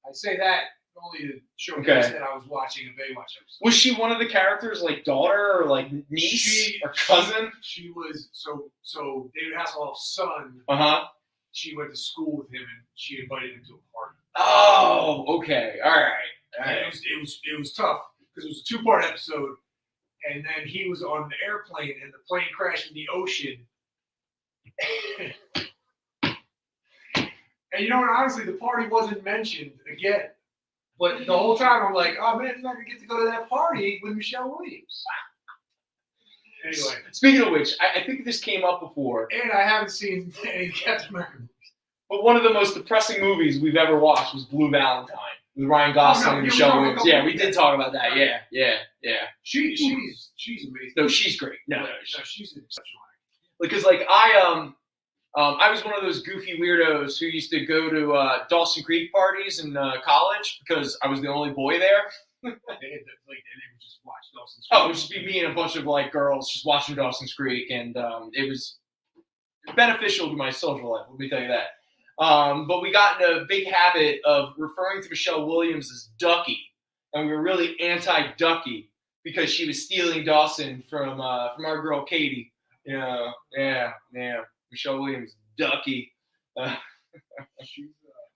I say that only to showcase that I was watching a Baywatch episode. Was she one of the characters, like daughter or like niece or cousin? She was, so David Hasselhoff's son, she went to school with him and she invited him to a party. Oh, okay. All right. It was tough because it was a 2-part episode. And then he was on an airplane, and the plane crashed in the ocean. And you know what? Honestly, the party wasn't mentioned again. But the whole time, I'm like, oh man, I'm not gonna get to go to that party with Michelle Williams. Anyway, speaking of which, I think this came up before, and I haven't seen any Captain America movies. But one of the most depressing movies we've ever watched was Blue Valentine with Ryan Gosling and Michelle Williams. Yeah, we did talk about that. Yeah. She's amazing. No, she's great. No, she's an exceptional actor. Because like I I was one of those goofy weirdos who used to go to Dawson Creek parties in college because I was the only boy there. They would just watch Dawson's Creek. Oh, it would just be me and a bunch of like girls just watching Dawson's Creek, and it was beneficial to my social life. Let me tell you that. But we got in a big habit of referring to Michelle Williams as Ducky, and we were really anti-Ducky because she was stealing Dawson from our girl Katie. Yeah. Michelle Williams, Ducky,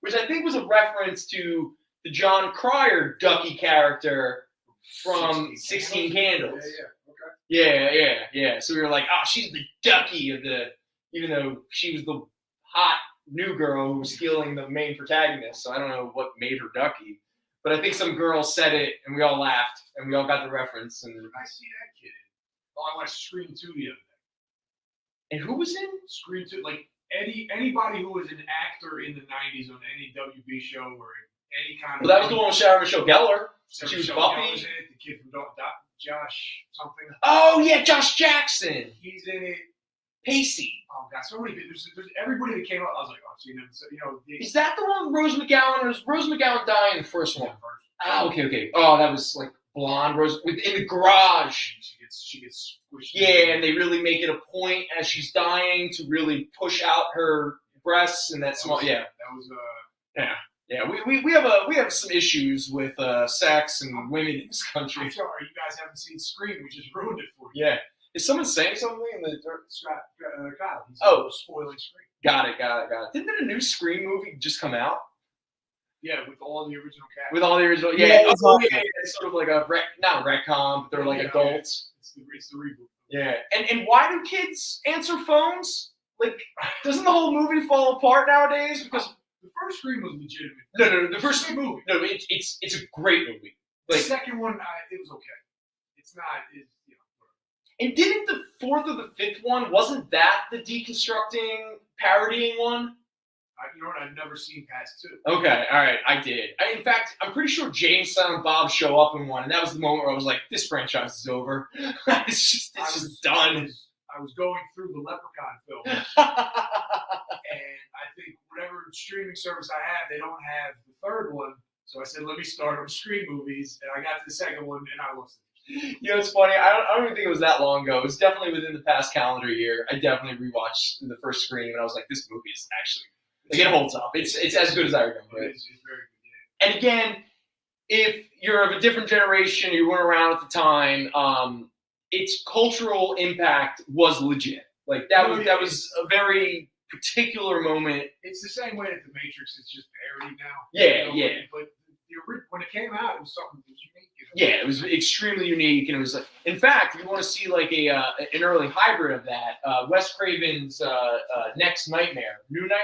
which I think was a reference to the John Cryer Ducky character from 16 Candles. Yeah. So we were like, oh, she's the Ducky of the, even though she was the hot new girl who was stealing the main protagonist. So I don't know what made her Ducky, but I think some girl said it, and we all laughed, and we all got the reference. And I see that kid. I watched Scream 2 the other day. And who was in Scream 2? Like anybody who was an actor in the 90s on any WB show or any kind of. Well, that was the one with Sarah Michelle Gellar. She was Buffy. Was in it. The kid from Josh something. Oh yeah, Josh Jackson. He's in it. Pacey. Oh god, so many people. There's everybody that came out. I was like, oh, I've seen them. So, is that the one with Rose McGowan? Or was Rose McGowan die in the first one? Oh, okay. Oh, that was like blonde Rose in the garage. She gets squished. Yeah, and they really make it a point as she's dying to really push out her breasts and that small. Yeah. That was Yeah. We have some issues with sex and women in this country. I'm sorry, you guys haven't seen Scream. We just ruined it for you. Yeah. Is someone saying something in the Kyle, he's spoiling Scream. Got it. Didn't a new Scream movie just come out? Yeah, with all the original cast. Yeah. It's sort of like not a retcon, but they're like adults. It's the reboot. Yeah. And why do kids answer phones? Like, doesn't the whole movie fall apart nowadays? Because the first Scream was legitimate. No, the first movie. No, it's a great movie. Like, the second one, it was okay. It's not. And didn't the fourth or the fifth one, wasn't that the deconstructing, parodying one? You know what? I've never seen past two. Okay, all right, I did. In fact, I'm pretty sure James, Silent Bob show up in one, and that was the moment where I was like, this franchise is over. It's just done. I was going through the Leprechaun film, and I think whatever streaming service I have, they don't have the third one. So I said, let me start on Scream movies, and I got to the second one, and I lost it. You know, it's funny. I don't even think it was that long ago. It was definitely within the past calendar year. I definitely rewatched the first Scream, and I was like, this movie is actually, like, it holds up. It's as good as I remember it. It's very good. And again, if you're of a different generation, you weren't around at the time, its cultural impact was legit. Like, that was a very particular moment. It's the same way that The Matrix is just parodied now. Yeah. But when it came out, it was something that was unique. Yeah, it was extremely unique, and it was like, in fact, if you want to see like an early hybrid of that, Wes Craven's Next Nightmare, New Nightmare.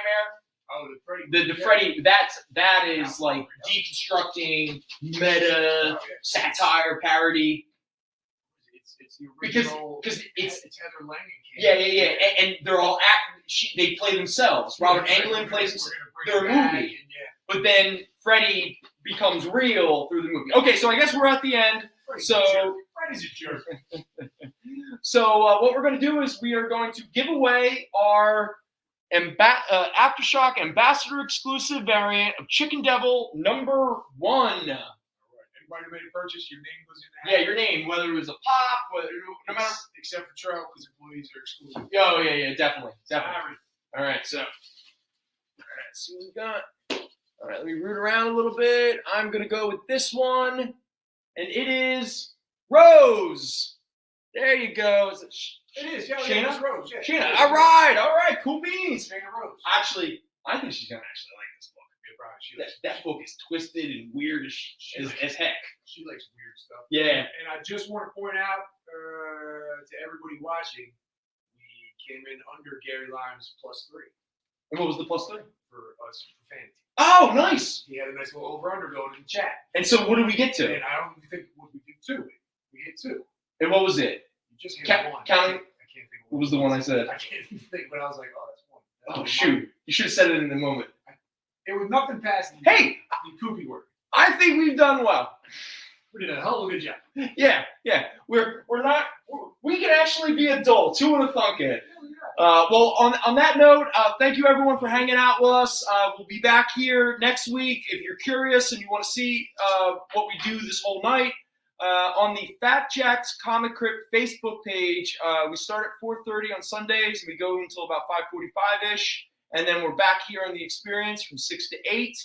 Oh, the Freddy. The Freddy. That is like deconstructing meta satire parody. It's the original. Because it's Heather Langenkamp. Yeah, and they're all they play themselves. Robert Englund plays their movie, but then Freddy becomes real through the movie. Okay, so I guess we're at the end. Freddy's a jerk. So what we're going to do is we are going to give away our Aftershock Ambassador exclusive variant of Chicken Devil #1. All right. Anybody who made a purchase, your name was in the hat. Yeah, your name, whether it was a pop, no matter. Except for Trail, because employees are exclusive. Oh, yeah, definitely. All right, so we got. All right, let me root around a little bit. I'm going to go with this one, and it is Rose. There you go. Is it is, yeah. Shayna? It's Rose, yeah. Shayna. All right, cool beans. Shayna Rose. Actually, I think she's going to actually like this book. That book is twisted and weird as heck. She likes weird stuff. Yeah. And I just want to point out to everybody watching, we came in under Gary Lyme's +3. And what was the +3? For us, for Fantasy. Oh, nice. He had a nice little over-under going in the chat. And so what did we get to? And I don't think we did 2. We hit 2. And what was it? You just hit 1. Counting. I can't think. What was the one I said? I can't even think, but I was like, oh, that's 1. Oh, shoot. You should have said it in the moment. It was nothing past the poopy word. I think we've done well. We did a hell of a good job. Yeah. We can actually be adults. Who would have thunk it? Well, on that note, thank you everyone for hanging out with us. We'll be back here next week. If you're curious and you want to see what we do this whole night, on the Fat Jack's Comicrypt Facebook page, we start at 4:30 on Sundays and we go until about 5:45-ish. And then we're back here on the Experience from 6 to 8.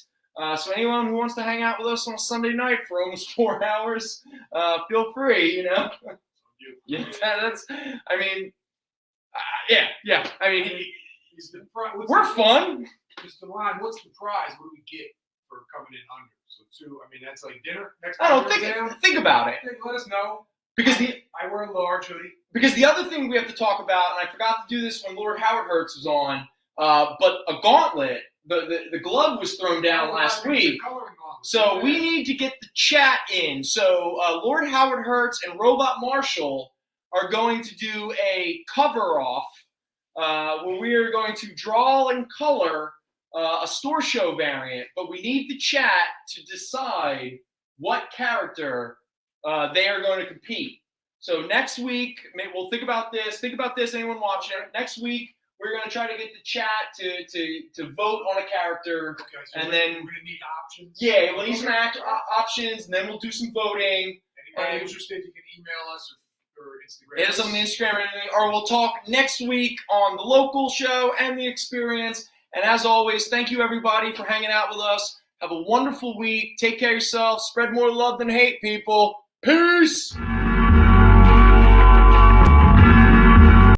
So anyone who wants to hang out with us on a Sunday night for almost 4 hours, feel free, you know. Yeah, that's, I mean, yeah. I mean, we're fun. Mr. Line, what's the prize? What do we get for coming in under? So 2, I mean, that's like dinner next time. I don't think about it. Let us know. Because I wear a large hoodie. Because the other thing we have to talk about, and I forgot to do this when Lord Howard Hertz was on, but a gauntlet, the glove was thrown down last week. So we need to get the chat in. So Lord Howard Hertz and Robot Marshall are going to do a cover-off where we are going to draw and color a store show variant, but we need the chat to decide what character they are going to compete. So next week, we'll think about this. Think about this, anyone watching. Next week, we're going to try to get the chat to vote on a character. Okay, so and then we're going to need options. Yeah, we'll need some options, and then we'll do some voting. Anybody interested, you can email us or Instagram. Hit us on the Instagram or anything, or we'll talk next week on the local show and the Experience. And as always, thank you everybody for hanging out with us. Have a wonderful week. Take care of yourself. Spread more love than hate, people. Peace.